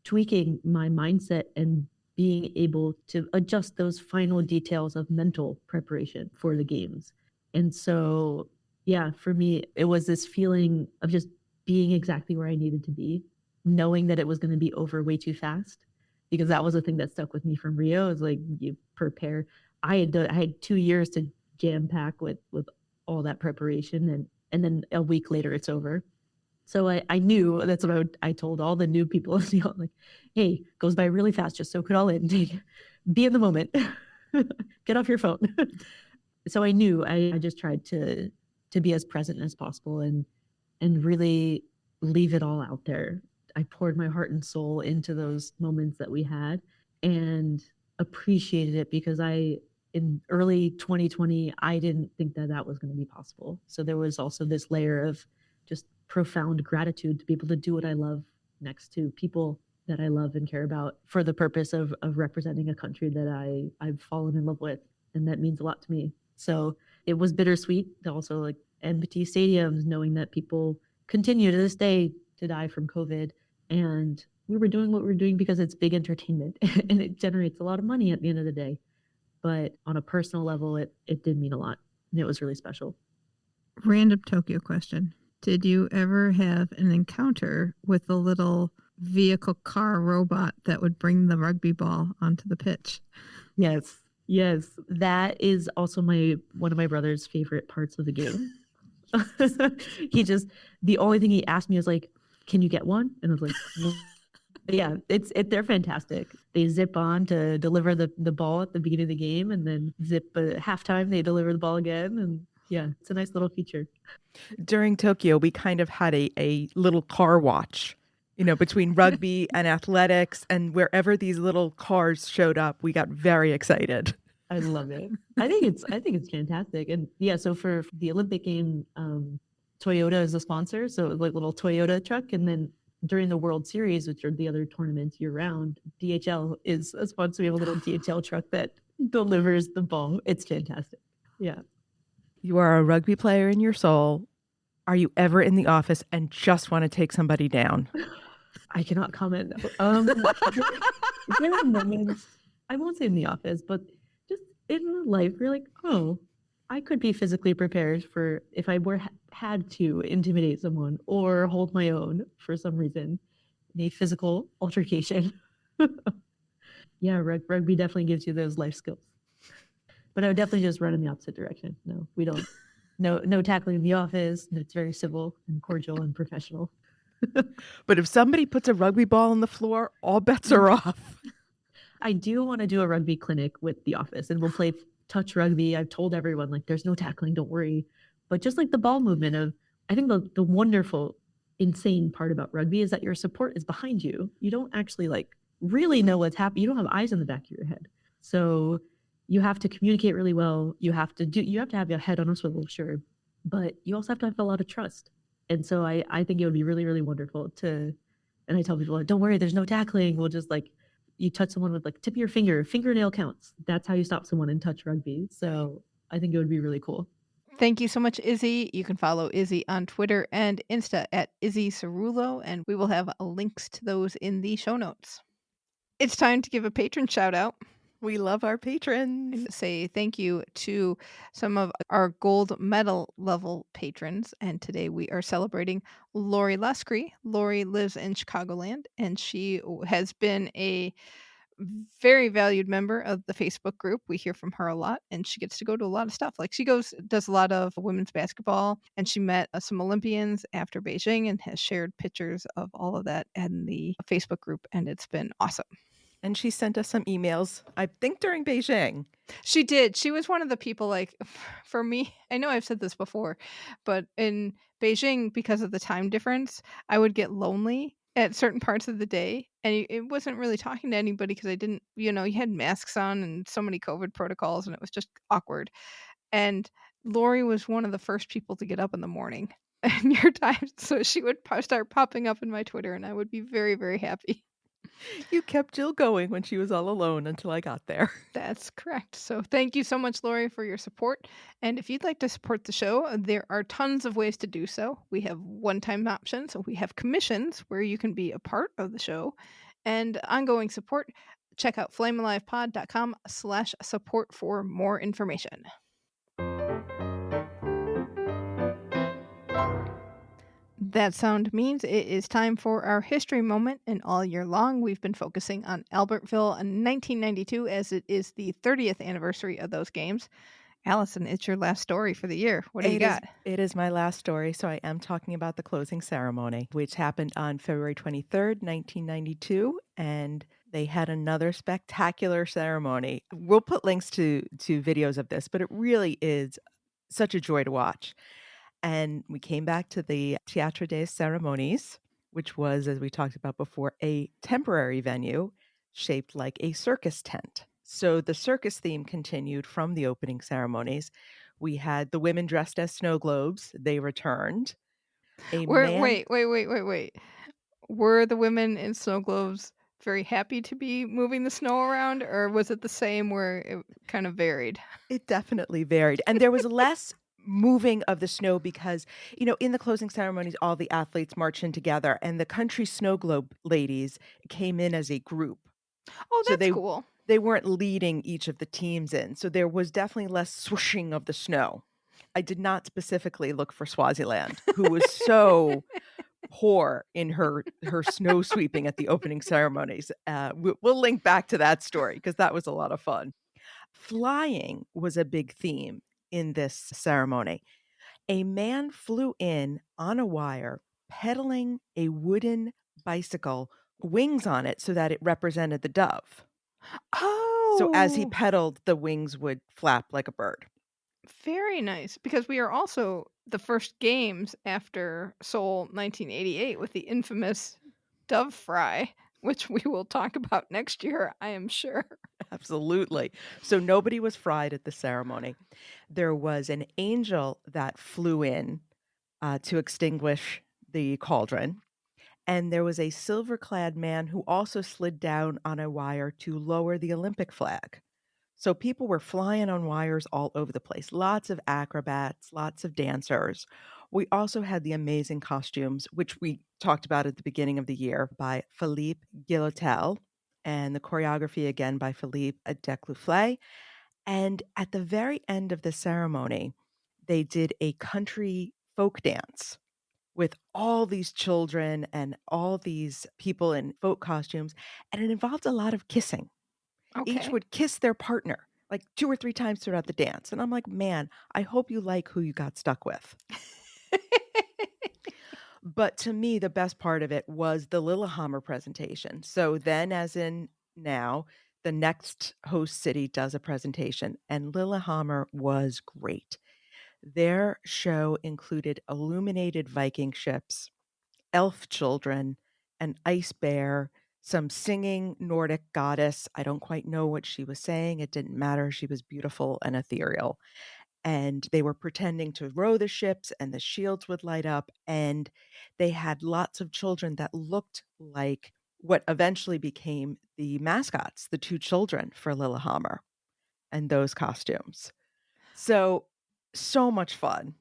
tweaking my mindset and being able to adjust those final details of mental preparation for the games. And so, yeah, for me, it was this feeling of just being exactly where I needed to be, knowing that it was going to be over way too fast, because that was the thing that stuck with me from Rio. Is like, you prepare. I had 2 years to jam pack with all that preparation, and then a week later it's over. So I knew, that's what I told all the new people, like, hey, goes by really fast, just soak it all in, be in the moment, get off your phone. So I knew I just tried to be as present as possible and really leave it all out there. I poured my heart and soul into those moments that we had, and appreciated it, because in early 2020, I didn't think that was going to be possible. So there was also this layer of just profound gratitude to be able to do what I love next to people that I love and care about, for the purpose of representing a country that I've fallen in love with. And that means a lot to me. So it was bittersweet. Also, like, empty stadiums, knowing that people continue to this day to die from COVID. And we were doing what we were doing because it's big entertainment and it generates a lot of money at the end of the day. But on a personal level, it did mean a lot. And it was really special. Random Tokyo question. Did you ever have an encounter with the little vehicle car robot that would bring the rugby ball onto the pitch? Yes. Yes, that is also one of my brother's favorite parts of the game. The only thing he asked me was like, "Can you get one?" And I was like, "No." Yeah, they're fantastic. They zip on to deliver the ball at the beginning of the game, and then zip at halftime they deliver the ball again, and yeah, it's a nice little feature. During Tokyo, we kind of had a little car watch, between rugby and athletics, and wherever these little cars showed up, we got very excited. I love it. I think it's fantastic. And yeah, so for the Olympic game, Toyota is a sponsor, so it was like a little Toyota truck. And then during the World Series, which are the other tournaments year round, DHL is a sponsor. We have a little DHL truck that delivers the ball. It's fantastic. Yeah. You are a rugby player in your soul. Are you ever in the office and just want to take somebody down? I cannot comment. There are moments, I won't say in the office, but just in life, you're like, oh, I could be physically prepared for if I had to intimidate someone or hold my own for some reason in a physical altercation. Yeah, rugby definitely gives you those life skills. But I would definitely just run in the opposite direction. No, we don't. No tackling in the office. It's very civil and cordial and professional. But if somebody puts a rugby ball on the floor, all bets are off. I do want to do a rugby clinic with the office, and we'll play touch rugby. I've told everyone, like, there's no tackling, don't worry. But just like the ball movement of, I think the wonderful, insane part about rugby is that your support is behind you. You don't actually like really know what's happening. You don't have eyes in the back of your head. So you have to communicate really well. You have to have your head on a swivel, sure. But you also have to have a lot of trust. And so I think it would be really, really wonderful to, and I tell people, like, don't worry, there's no tackling. We'll just like, you touch someone with like tip of your fingernail counts. That's how you stop someone in touch rugby. So I think it would be really cool. Thank you so much, Izzy. You can follow Izzy on Twitter and Insta at Izzy Cerullo, and we will have links to those in the show notes. It's time to give a patron shout out. We love our patrons. Say thank you to some of our gold medal level patrons. And today we are celebrating Lori Luscree. Lori lives in Chicagoland, and she has been a very valued member of the Facebook group. We hear from her a lot, and she gets to go to a lot of stuff. Like, she does a lot of women's basketball, and she met some Olympians after Beijing and has shared pictures of all of that in the Facebook group, and it's been awesome. And she sent us some emails, I think, during Beijing. She did. She was one of the people, like, for me, I know I've said this before, but in Beijing, because of the time difference, I would get lonely at certain parts of the day. And it wasn't really talking to anybody because I didn't, you had masks on and so many COVID protocols, and it was just awkward. And Lori was one of the first people to get up in the morning in your time. So she would start popping up in my Twitter, and I would be very, very happy. You kept Jill going when she was all alone until I got there. That's correct. So thank you so much, Lori, for your support. And if you'd like to support the show, there are tons of ways to do so. We have one-time options. We have commissions where you can be a part of the show, and ongoing support. Check out flamealivepod.com/support for more information. That sound means it is time for our history moment, and all year long we've been focusing on Albertville in 1992 as it is the 30th anniversary of those games. Alison, it's your last story for the year. What do you got? It is my last story, so I am talking about the closing ceremony, which happened on February 23rd, 1992, and they had another spectacular ceremony. We'll put links to videos of this, but it really is such a joy to watch. And we came back to the Théâtre des Ceremonies, which was, as we talked about before, a temporary venue shaped like a circus tent. So the circus theme continued from the opening ceremonies. We had the women dressed as snow globes. They returned. Wait. Were the women in snow globes very happy to be moving the snow around, or was it the same where it kind of varied? It definitely varied. And there was less moving of the snow because, in the closing ceremonies, all the athletes marched in together, and the country snow globe ladies came in as a group. Oh, that's cool. They weren't leading each of the teams in. So there was definitely less swooshing of the snow. I did not specifically look for Swaziland, who was so poor in her snow sweeping at the opening ceremonies. We'll link back to that story because that was a lot of fun. Flying was a big theme in this ceremony. A man flew in on a wire, pedaling a wooden bicycle, wings on it so that it represented the dove. So as he Oh, pedaled, the wings would flap like a bird. very nice. Because we are also the first games after Seoul 1988 with the infamous dove fry, which we will talk about next year, I am sure. Absolutely. So nobody was fried at the ceremony. There was an angel that flew in to extinguish the cauldron. And there was a silver-clad man who also slid down on a wire to lower the Olympic flag. So people were flying on wires all over the place. Lots of acrobats, lots of dancers. We also had the amazing costumes, which we talked about at the beginning of the year by Philippe Guillotel, and the choreography again by Philippe Declouflet. And at the very end of the ceremony, they did a country folk dance with all these children and all these people in folk costumes, and it involved a lot of kissing. Each Okay. would kiss their partner like 2 or 3 times throughout the dance, and I'm like, "Man, I hope you like who you got stuck with." But to me, the best part of it was the Lillehammer presentation. So then, as in now, the next host city does a presentation, and Lillehammer was great. Their show included illuminated Viking ships, elf children, an ice bear, some singing Nordic goddess. I don't quite know what she was saying. It didn't matter. She was beautiful and ethereal. And they were pretending to row the ships, and the shields would light up. And they had lots of children that looked like what eventually became the mascots, the 2 children for Lillehammer, and those costumes. So much fun.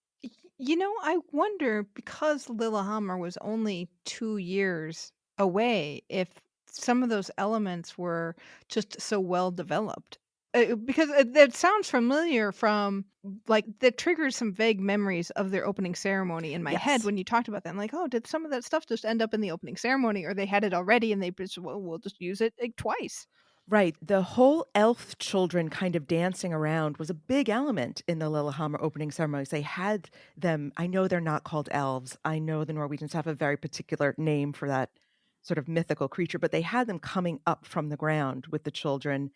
I wonder because Lillehammer was only 2 years away, if some of those elements were just so well developed. Because that sounds familiar from like that triggers some vague memories of their opening ceremony in my head Yes. when you talked about that. I'm like, oh, did some of that stuff just end up in the opening ceremony, or they had it already and they just well, we'll just use it like twice. Right. The whole elf children kind of dancing around was a big element in the Lillehammer opening ceremonies. They had them, I know they're not called elves. I know the Norwegians have a very particular name for that sort of mythical creature, but they had them coming up from the ground with the children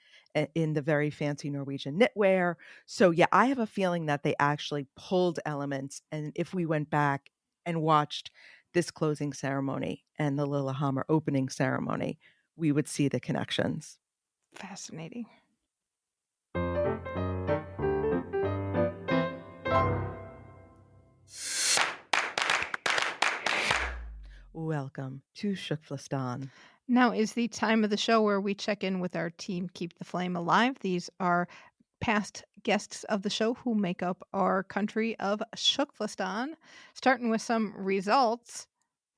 in the very fancy Norwegian knitwear. So, yeah, I have a feeling that they actually pulled elements. And if we went back and watched this closing ceremony and the Lillehammer opening ceremony, we would see the connections. Fascinating. Welcome to TKFLASTAN. Now is the time of the show where we check in with our team Keep the Flame Alive. These are past guests of the show who make up our country of Shukflastan. Starting with some results.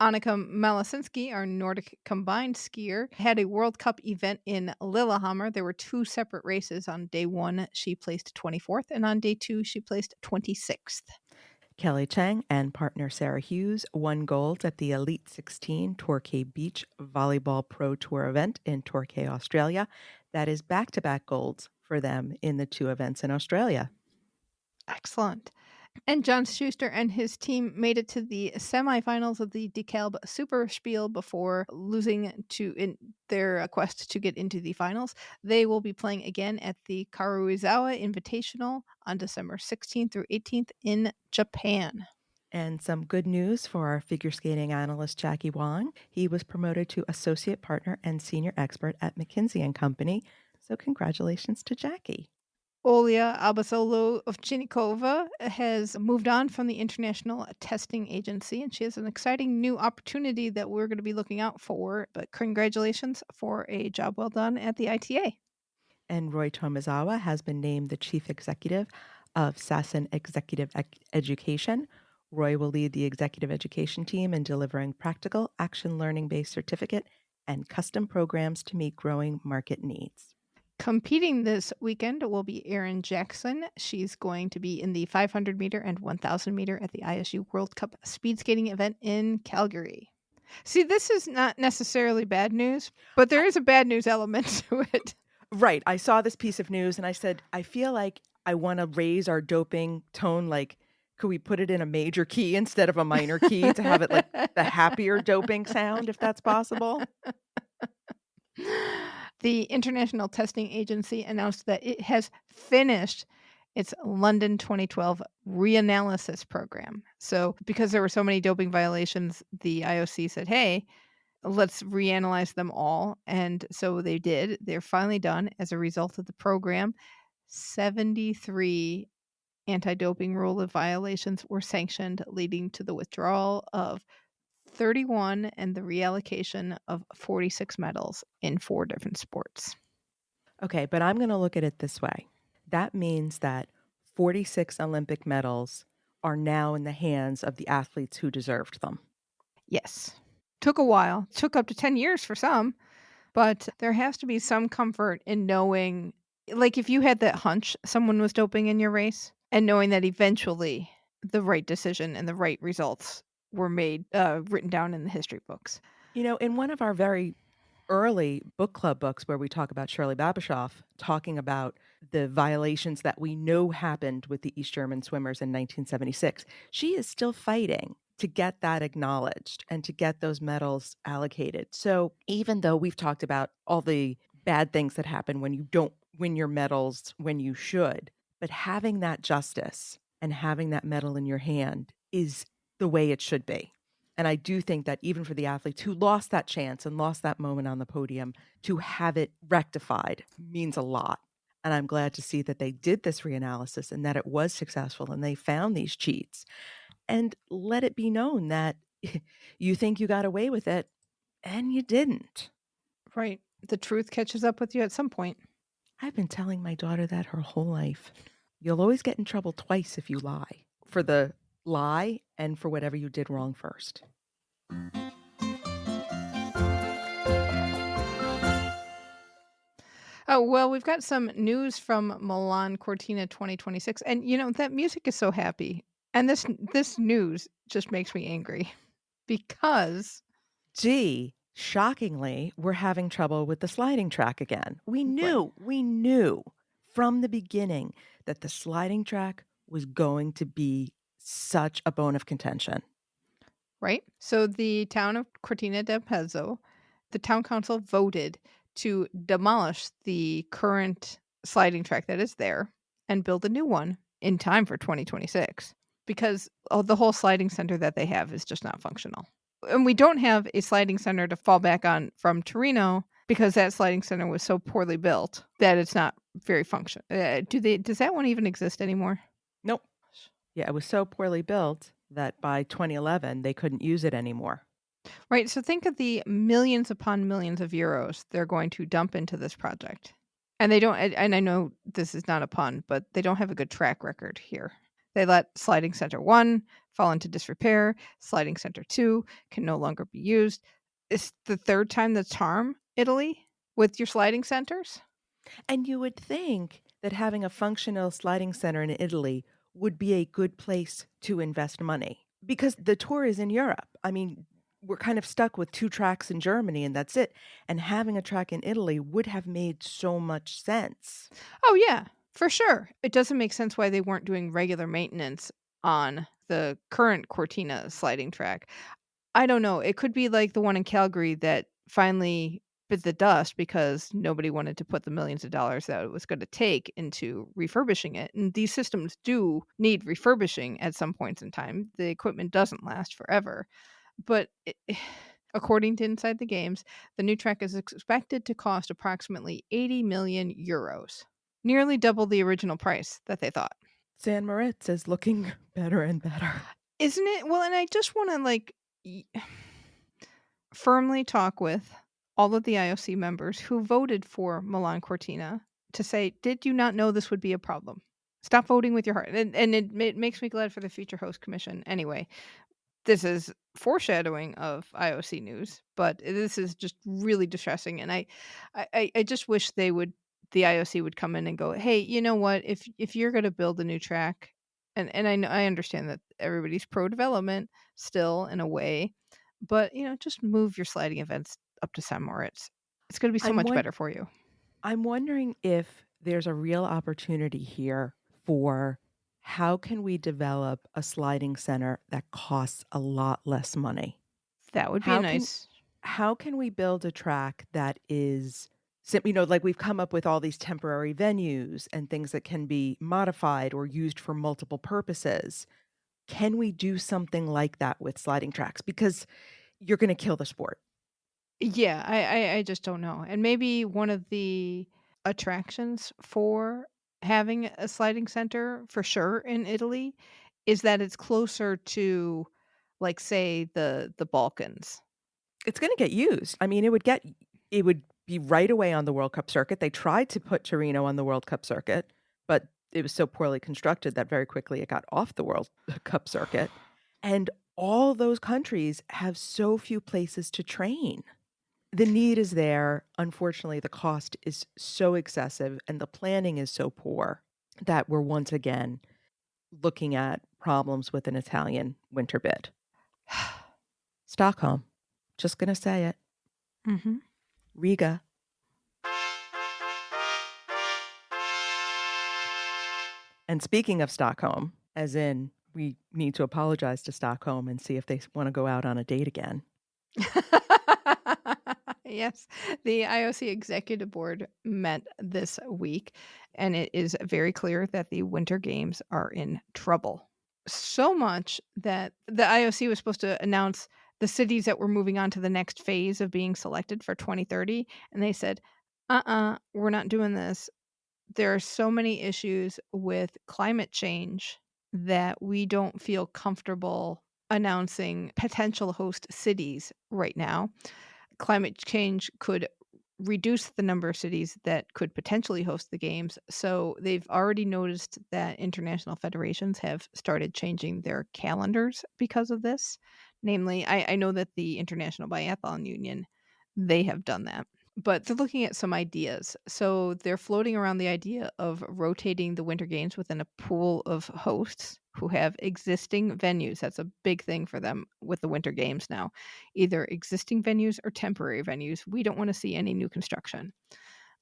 Annika Malacinski, our Nordic Combined skier, had a World Cup event in Lillehammer. There were 2 separate races. On day 1, she placed 24th, and on day 2, she placed 26th. Kelly Cheng and partner Sarah Hughes won gold at the Elite 16 Torquay Beach Volleyball Pro Tour event in Torquay, Australia. That is back-to-back golds for them in the 2 events in Australia. Excellent. And John Shuster and his team made it to the semifinals of the DeKalb Superspiel before losing in their quest to get into the finals. They will be playing again at the Karuizawa Invitational on December 16th through 18th in Japan. And some good news for our figure skating analyst, Jackie Wong. He was promoted to associate partner and senior expert at McKinsey & Company. So congratulations to Jackie. Olya Abasolo Ovtchinnikova has moved on from the International Testing Agency, and she has an exciting new opportunity that we're going to be looking out for. But congratulations for a job well done at the ITA. And Roy Tomizawa has been named the chief executive of SASN Executive Education. Roy will lead the executive education team in delivering practical, action learning-based certificate and custom programs to meet growing market needs. Competing this weekend will be Erin Jackson. She's going to be in the 500 meter and 1,000 meter at the ISU World Cup speed skating event in Calgary. See, this is not necessarily bad news, but there is a bad news element to it. Right. I saw this piece of news and I said, I feel like I want to raise our doping tone. Like, could we put it in a major key instead of a minor key to have it like the happier doping sound, if that's possible? The International Testing Agency announced that it has finished its London 2012 reanalysis program. So, because there were so many doping violations, the IOC said, hey, let's reanalyze them all. And so they did. They're finally done. As a result of the program, 73 anti-doping rule violations were sanctioned, leading to the withdrawal of 31 and the reallocation of 46 medals in 4 different sports. Okay, but I'm going to look at it this way. That means that 46 Olympic medals are now in the hands of the athletes who deserved them. Yes. Took a while. Took up to 10 years for some, but there has to be some comfort in knowing, like if you had that hunch someone was doping in your race and knowing that eventually the right decision and the right results were made, written down in the history books. You know, in one of our very early book club books where we talk about Shirley Babashoff talking about the violations that we know happened with the East German swimmers in 1976, she is still fighting to get that acknowledged and to get those medals allocated. So even though we've talked about all the bad things that happen when you don't win your medals when you should, but having that justice and having that medal in your hand is the way it should be. And I do think that even for the athletes who lost that chance and lost that moment on the podium, to have it rectified means a lot. And I'm glad to see that they did this reanalysis and that it was successful and they found these cheats. And let it be known that you think you got away with it and you didn't. Right. The truth catches up with you at some point. I've been telling my daughter that her whole life. You'll always get in trouble twice if you lie. For the lie and for whatever you did wrong first. Oh, well, we've got some news from Milan Cortina 2026. And you know, that music is so happy. And this news just makes me angry because Gee, shockingly, we're having trouble with the sliding track again. We knew from the beginning that the sliding track was going to be such a bone of contention. right? So the town of Cortina d'Ampezzo, the town council voted to demolish the current sliding track that is there and build a new one in time for 2026 because the whole sliding center that they have is just not functional. And we don't have a sliding center to fall back on from Torino because that sliding center was so poorly built that it's not very functional. Does that one even exist anymore? Nope. Yeah, it was so poorly built that by 2011, they couldn't use it anymore. Right. So think of the millions upon millions of euros they're going to dump into this project. And they don't, and I know this is not a pun, but they don't have a good track record here. They let Sliding Center 1 fall into disrepair. Sliding Center 2 can no longer be used. It's the third time that's harm Italy with your sliding centers. And you would think that having a functional sliding center in Italy would be a good place to invest money because the tour is in Europe. I mean, we're kind of stuck with 2 tracks in Germany and that's it. And having a track in Italy would have made so much sense. Oh, yeah, for sure. It doesn't make sense why they weren't doing regular maintenance on the current Cortina sliding track. I don't know. It could be like the one in Calgary that finally bit the dust because nobody wanted to put the millions of dollars that it was going to take into refurbishing it. And these systems do need refurbishing at some points in time. The equipment doesn't last forever. But according to Inside the Games, the new track is expected to cost approximately 80 million euros, nearly double the original price that they thought. San Moritz is looking better and better. Isn't it? Well, and I just want to firmly talk with all of the IOC members who voted for Milan Cortina to say, did you not know this would be a problem? Stop voting with your heart. And it makes me glad for the Future Host Commission. Anyway, this is foreshadowing of IOC news, but this is just really distressing. And I just wish the IOC would come in and go, hey, you know what? If you're going to build a new track, and I understand that everybody's pro development still in a way, but just move your sliding events up to San Moritz. It's going to be so much better for you. I'm wondering if there's a real opportunity here for how can we develop a sliding center that costs a lot less money? That would be a How can nice. how can we build a track that is like we've come up with all these temporary venues and things that can be modified or used for multiple purposes. Can we do something like that with sliding tracks? Because you're going to kill the sport. Yeah, I just don't know. And maybe one of the attractions for having a sliding center for sure in Italy is that it's closer to, like, say, the Balkans. It's going to get used. I mean, it would be right away on the World Cup circuit. They tried to put Torino on the World Cup circuit, but it was so poorly constructed that very quickly it got off the World Cup circuit. And all those countries have so few places to train. The need is there. Unfortunately, the cost is so excessive and the planning is so poor that we're once again looking at problems with an Italian winter bid. Stockholm. Just going to say it. Mm-hmm. Riga. And speaking of Stockholm, as in we need to apologize to Stockholm and see if they want to go out on a date again. Yes, the IOC Executive Board met this week, and it is very clear that the Winter Games are in trouble. So much that the IOC was supposed to announce the cities that were moving on to the next phase of being selected for 2030, and they said, we're not doing this. There are so many issues with climate change that we don't feel comfortable announcing potential host cities right now. Climate change could reduce the number of cities that could potentially host the games. So they've already noticed that international federations have started changing their calendars because of this. Namely, I know that the International Biathlon Union, they have done that. But they're looking at some ideas. So they're floating around the idea of rotating the Winter Games within a pool of hosts who have existing venues. That's a big thing for them with the Winter Games now. Either existing venues or temporary venues. We don't want to see any new construction.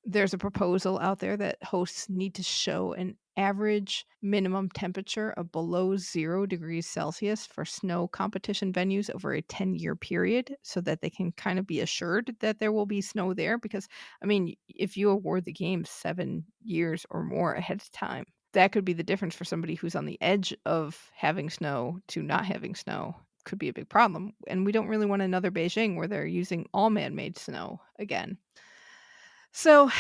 There's a proposal out there that hosts need to show an average minimum temperature of below 0 degrees Celsius for snow competition venues over a 10-year period so that they can kind of be assured that there will be snow there. Because, I mean, if you award the games 7 years or more ahead of time, that could be the difference for somebody who's on the edge of having snow to not having snow. Could be a big problem. And we don't really want another Beijing where they're using all man-made snow again. So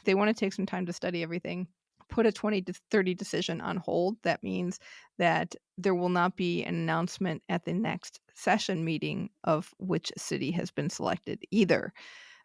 they want to take some time to study everything, put a 20 to 30 decision on hold. That means that there will not be an announcement at the next session meeting of which city has been selected either.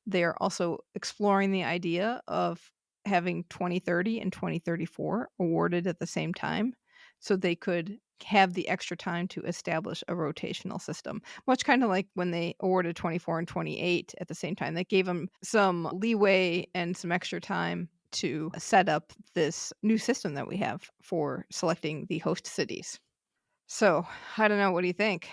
They are also exploring the idea of having 2030 and 2034 awarded at the same time so they could have the extra time to establish a rotational system, much kind of like when they awarded 24 and 28 at the same time. That gave them some leeway and some extra time to set up this new system that we have for selecting the host cities. So, I don't know. What do you think?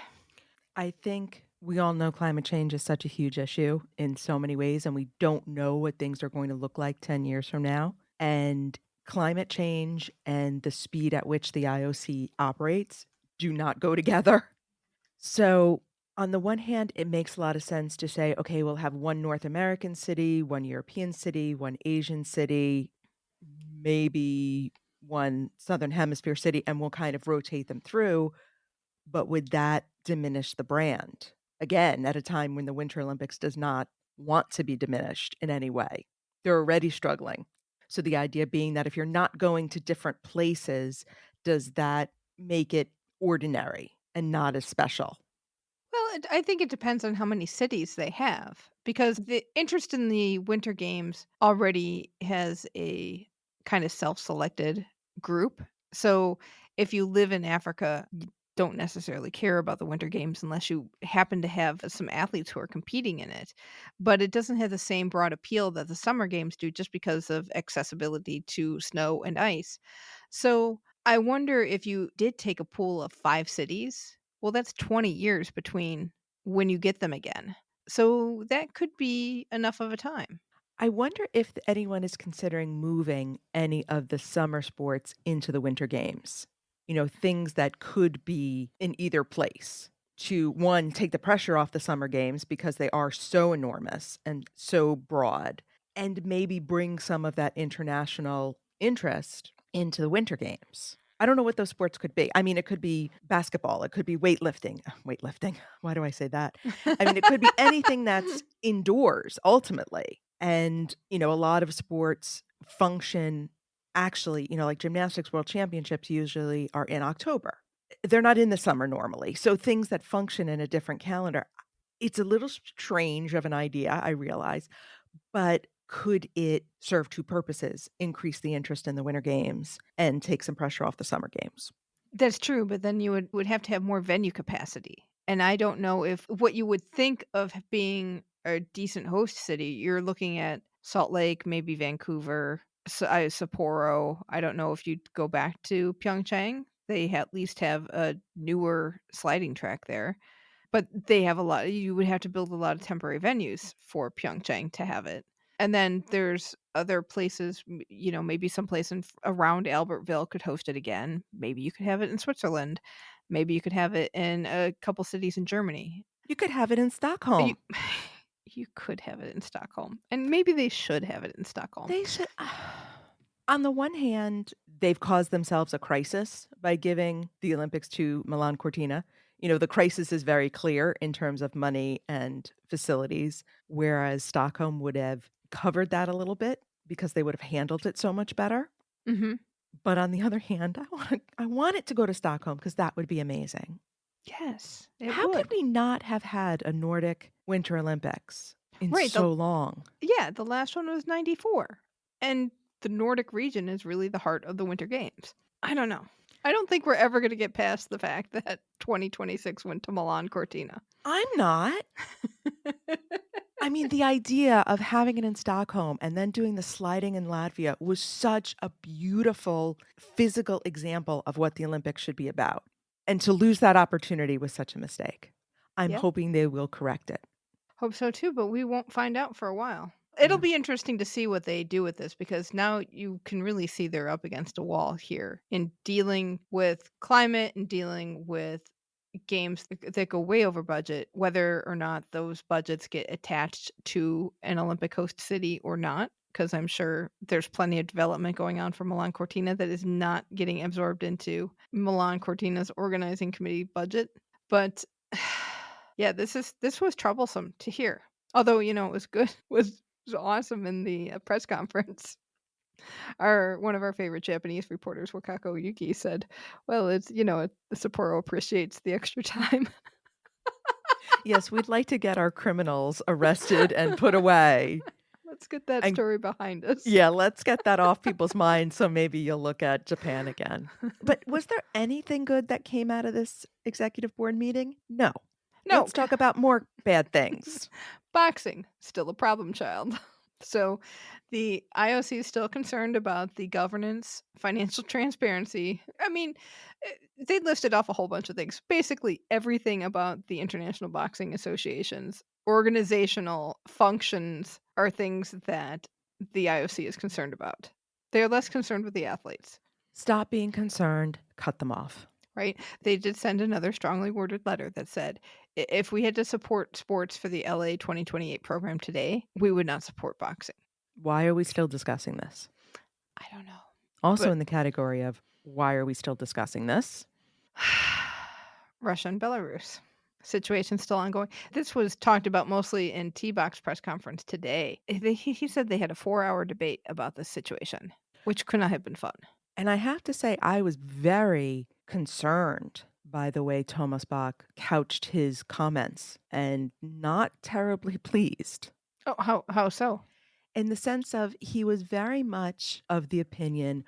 I think we all know climate change is such a huge issue in so many ways, and we don't know what things are going to look like 10 years from now. And climate change and the speed at which the IOC operates do not go together. So, on the one hand, it makes a lot of sense to say, okay, we'll have one North American city, one European city, one Asian city, maybe one Southern Hemisphere city, and we'll kind of rotate them through. But would that diminish the brand? Again, at a time when the Winter Olympics does not want to be diminished in any way. They're already struggling. So the idea being that if you're not going to different places, does that make it ordinary and not as special? Well, I think it depends on how many cities they have, because the interest in the Winter Games already has a kind of self-selected group. So if you live in Africa, you don't necessarily care about the Winter Games unless you happen to have some athletes who are competing in it. But it doesn't have the same broad appeal that the Summer Games do just because of accessibility to snow and ice. So I wonder if you did take a pool of 5 cities, well, that's 20 years between when you get them again. So that could be enough of a time. I wonder if anyone is considering moving any of the summer sports into the Winter Games. Things that could be in either place to, one, take the pressure off the Summer Games because they are so enormous and so broad, and maybe bring some of that international interest into the Winter Games. I don't know what those sports could be. I mean, it could be basketball. It could be weightlifting. Weightlifting. Why do I say that? I mean, it could be anything that's indoors, ultimately. And, a lot of sports function actually, like gymnastics world championships usually are in October. They're not in the summer normally. So things that function in a different calendar, it's a little strange of an idea, I realize, but could it serve two purposes: increase the interest in the Winter Games and take some pressure off the Summer Games? That's true, but then you would have to have more venue capacity. And I don't know if what you would think of being a decent host city, you're looking at Salt Lake, maybe Vancouver, Sapporo. I don't know if you'd go back to Pyeongchang. They at least have a newer sliding track there. But they have you would have to build a lot of temporary venues for Pyeongchang to have it. And then there's other places, maybe someplace around Albertville could host it again. Maybe you could have it in Switzerland. Maybe you could have it in a couple cities in Germany. You could have it in Stockholm. You could have it in Stockholm. And maybe they should have it in Stockholm. They should. On the one hand, they've caused themselves a crisis by giving the Olympics to Milan Cortina. The crisis is very clear in terms of money and facilities, whereas Stockholm would have covered that a little bit because they would have handled it so much better. Mm-hmm. But on the other hand, I want it to go to Stockholm because that would be amazing. Yes. How could we not have had a Nordic Winter Olympics in so long? Yeah, the last one was 94. And the Nordic region is really the heart of the Winter Games. I don't know. I don't think we're ever going to get past the fact that 2026 went to Milan Cortina. I'm not. I mean, the idea of having it in Stockholm and then doing the sliding in Latvia was such a beautiful physical example of what the Olympics should be about. And to lose that opportunity was such a mistake. I'm hoping they will correct it. Hope so too, but we won't find out for a while. It'll be interesting to see what they do with this, because now you can really see they're up against a wall here in dealing with climate and dealing with games that go way over budget, whether or not those budgets get attached to an Olympic host city or not, because I'm sure there's plenty of development going on for Milan Cortina that is not getting absorbed into Milan Cortina's organizing committee budget. But yeah, this was troublesome to hear. Although, it was good. It was awesome in the press conference. One of our favorite Japanese reporters, Wakako Yuki, said, well, it's, the Sapporo appreciates the extra time. Yes, we'd like to get our criminals arrested and put away. Let's get that story behind us. Yeah, let's get that off people's minds, so maybe you'll look at Japan again. But was there anything good that came out of this executive board meeting? No. Let's talk about more bad things. Boxing, still a problem child. So the IOC is still concerned about the governance, financial transparency. I mean, they listed off a whole bunch of things. Basically, everything about the International Boxing Association's organizational functions are things that the IOC is concerned about. They're less concerned with the athletes. Stop being concerned. Cut them off. Right? They did send another strongly worded letter that said, if we had to support sports for the LA 2028 program today, we would not support boxing. Why are we still discussing this? I don't know. Also in the category of why are we still discussing this? Russia and Belarus. Situation still ongoing. This was talked about mostly in T-Box press conference today. He said they had a 4-hour debate about this situation, which could not have been fun. And I have to say, I was very concerned by the way Thomas Bach couched his comments and not terribly pleased. Oh, how so? In the sense of he was very much of the opinion,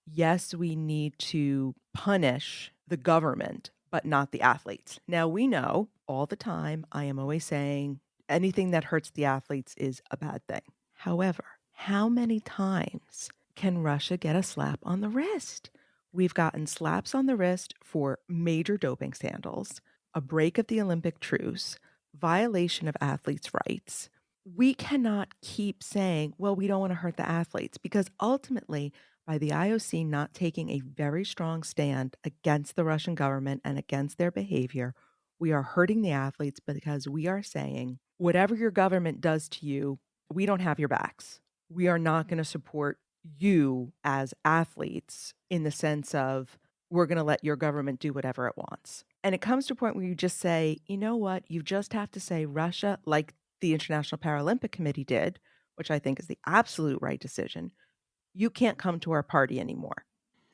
yes, we need to punish the government, but not the athletes. Now, we know all the time, I am always saying anything that hurts the athletes is a bad thing. However, how many times can Russia get a slap on the wrist? We've gotten slaps on the wrist for major doping scandals, a break of the Olympic truce, violation of athletes' rights. we cannot keep saying, well, we don't want to hurt the athletes, because ultimately, by the IOC not taking a very strong stand against the Russian government and against their behavior, we are hurting the athletes, because we are saying, whatever your government does to you, we don't have your backs. We are not going to support you as athletes in the sense of we're going to let your government do whatever it wants. And it comes to a point where you just say, you know what, you just have to say Russia, like the International Paralympic Committee did, which I think is the absolute right decision. You can't come to our party anymore.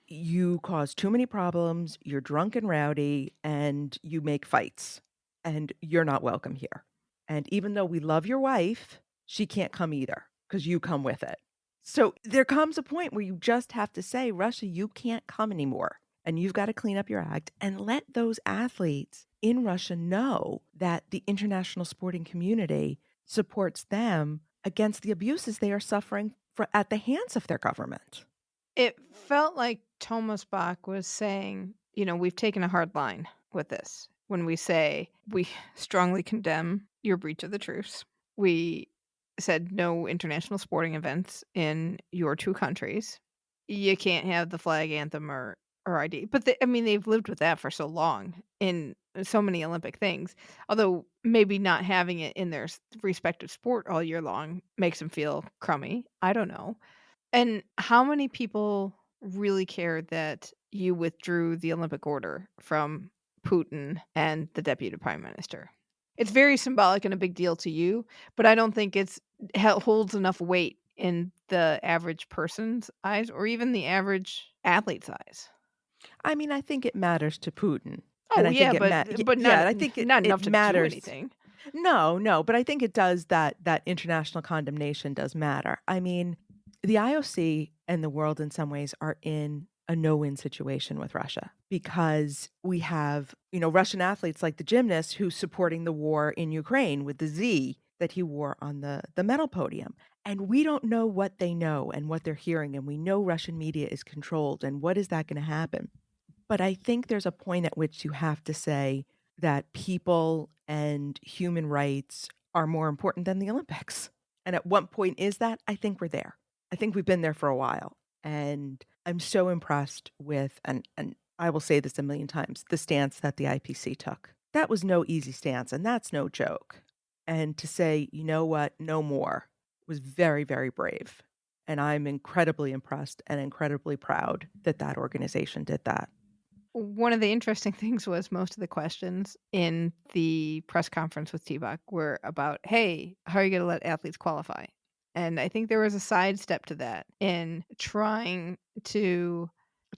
You cause too many problems, you're drunk and rowdy, and you make fights, and you're not welcome here. And even though we love your wife, she can't come either because you come with it. So there comes a point where you just have to say, Russia, you can't come anymore. And you've got to clean up your act and let those athletes in Russia know that the international sporting community supports them against the abuses they are suffering at the hands of their government. It felt like Thomas Bach was saying, we've taken a hard line with this when we say we strongly condemn your breach of the truce. We said no international sporting events in your two countries. You can't have the flag anthem or ID. But they've lived with that for so long in so many Olympic things. Although maybe not having it in their respective sport all year long makes them feel crummy. I don't know. And how many people really care that you withdrew the Olympic order from Putin and the deputy prime minister? It's very symbolic and a big deal to you, but I don't think it holds enough weight in the average person's eyes or even the average athlete's eyes. I mean, I think it matters to Putin. Oh, and I yeah, think but not, I think not enough to matters. do anything. No, but I think it does that international condemnation does matter. I mean, the IOC and the world in some ways are in a no-win situation with Russia because we have, Russian athletes like the gymnast who's supporting the war in Ukraine with the Z that he wore on the medal podium. And we don't know what they know and what they're hearing. And we know Russian media is controlled. And what is that going to happen? But I think there's a point at which you have to say that people and human rights are more important than the Olympics. And at what point is that? I think we're there. I think we've been there for a while. And I'm so impressed with, and I will say this a million times, the stance that the IPC took. That was no easy stance, and that's no joke. And to say, you know what, no more, was very, very brave. And I'm incredibly impressed and incredibly proud that that organization did that. One of the interesting things was most of the questions in the press conference with T-Bach were about, hey, how are you going to let athletes qualify? And I think there was a sidestep to that in trying to,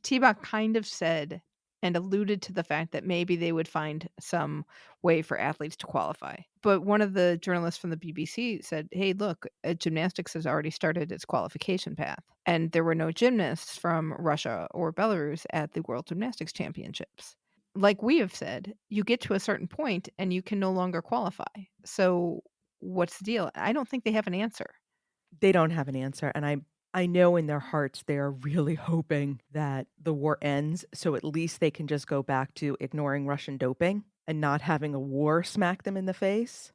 T-Bach kind of said and alluded to the fact that maybe they would find some way for athletes to qualify. But one of the journalists from the BBC said, hey, look, gymnastics has already started its qualification path. And there were no gymnasts from Russia or Belarus at the World Gymnastics Championships. Like we have said, you get to a certain point and you can no longer qualify. So what's the deal? I don't think they have an answer. They don't have an answer. And I know in their hearts they are really hoping that the war ends so at least they can just go back to ignoring Russian doping and not having a war smack them in the face.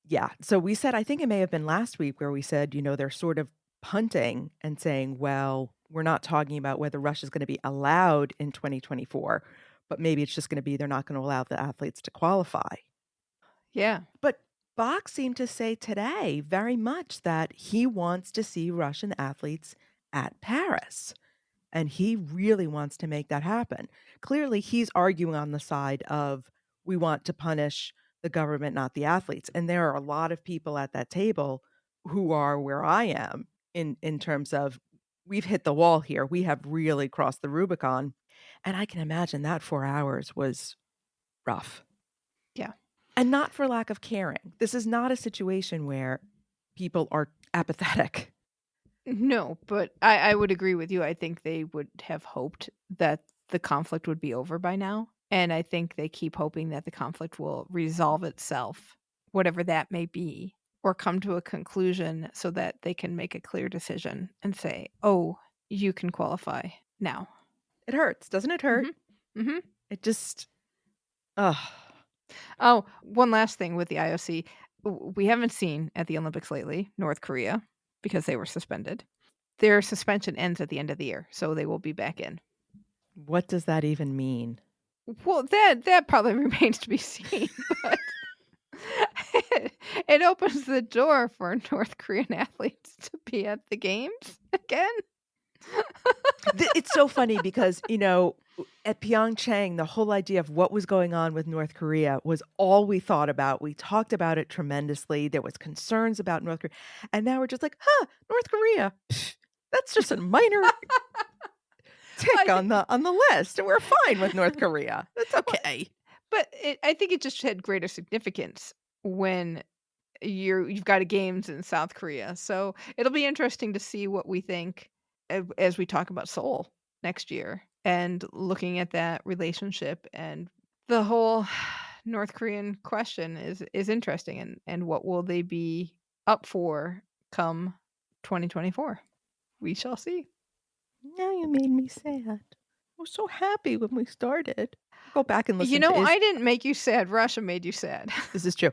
Yeah. So we said, I think it may have been last week where we said, they're sort of punting and saying, well, we're not talking about whether Russia's going to be allowed in 2024, but maybe it's just going to be they're not going to allow the athletes to qualify. Yeah. But Bach seemed to say today very much that he wants to see Russian athletes at Paris. And he really wants to make that happen. Clearly, he's arguing on the side of we want to punish the government, not the athletes. And there are a lot of people at that table who are where I am in terms of we've hit the wall here. We have really crossed the Rubicon. And I can imagine that 4 hours was rough. Yeah. And not for lack of caring. This is not a situation where people are apathetic. No, but I would agree with you. I think they would have hoped that the conflict would be over by now. And I think they keep hoping that the conflict will resolve itself, whatever that may be, or come to a conclusion so that they can make a clear decision and say, oh, you can qualify now. It hurts. Doesn't it hurt? Mm-hmm. It just, ugh. Oh, one last thing with the IOC. we haven't seen at the Olympics lately, North Korea, because they were suspended. Their suspension ends at the end of the year, so they will be back in. What does that even mean? Well, that probably remains to be seen, but it opens the door for North Korean athletes to be at the games again. It's so funny because, at Pyeongchang, the whole idea of what was going on with North Korea was all we thought about. We talked about it tremendously. There was concerns about North Korea. And now we're just like, North Korea. Pfft, that's just a minor tick on the list. And we're fine with North Korea. That's okay. But I think it just had greater significance when you've got a games in South Korea. So it'll be interesting to see what we think as we talk about Seoul next year and looking at that relationship, and the whole North Korean question is interesting, and what will they be up for come 2024? We shall see. Now you made me sad. I was so happy when we started. Go back and listen. I didn't make you sad. Russia made you sad. This is true.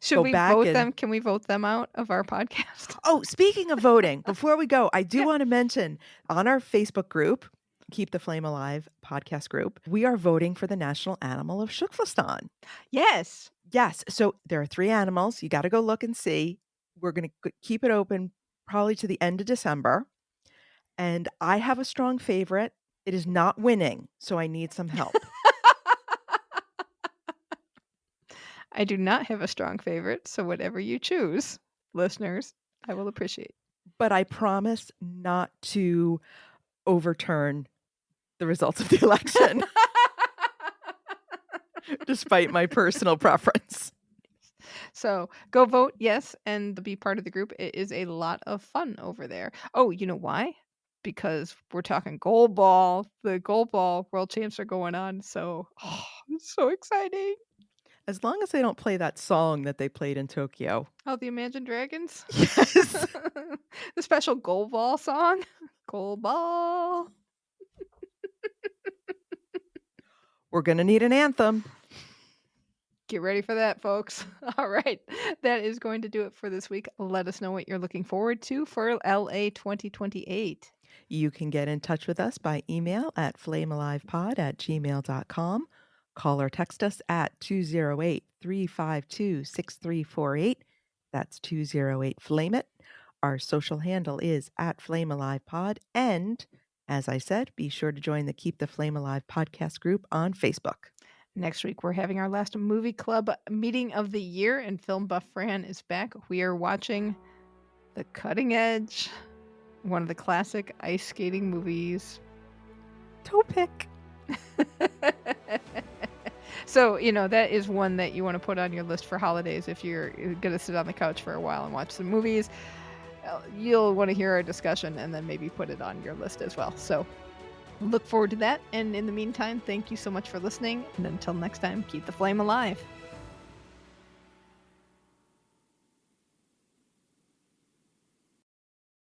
Should we vote them? Can we vote them out of our podcast? Oh, speaking of voting, before we go, I do want to mention on our Facebook group, Keep the Flame Alive podcast group, we are voting for the national animal of TKFLASTAN. Yes. Yes. So there are 3 animals. You got to go look and see. We're going to keep it open probably to the end of December. And I have a strong favorite. It is not winning, so I need some help. I do not have a strong favorite, so whatever you choose, listeners, I will appreciate. But I promise not to overturn the results of the election, despite my personal preference. So go vote, yes, and be part of the group. It is a lot of fun over there. Oh, you know why? Because we're talking goalball. The goalball world champs are going on, so it's so exciting. As long as they don't play that song that they played in Tokyo. Oh, the Imagine Dragons? Yes. The special goalball song. Goalball. We're going to need an anthem. Get ready for that, folks. All right. That is going to do it for this week. Let us know what you're looking forward to for LA 2028. You can get in touch with us by email at flamealivepod@gmail.com. Call or text us at 208-352-6348. That's 208-FLAME-IT. Our social handle is at flamealivepod. And as I said, be sure to join the Keep the Flame Alive podcast group on Facebook. Next week, we're having our last movie club meeting of the year, and Film Buff Fran is back. We are watching The Cutting Edge, one of the classic ice skating movies. Topic. So, that is one that you want to put on your list for holidays. If you're going to sit on the couch for a while and watch some movies, you'll want to hear our discussion and then maybe put it on your list as well. So look forward to that. And in the meantime, thank you so much for listening. And until next time, keep the flame alive.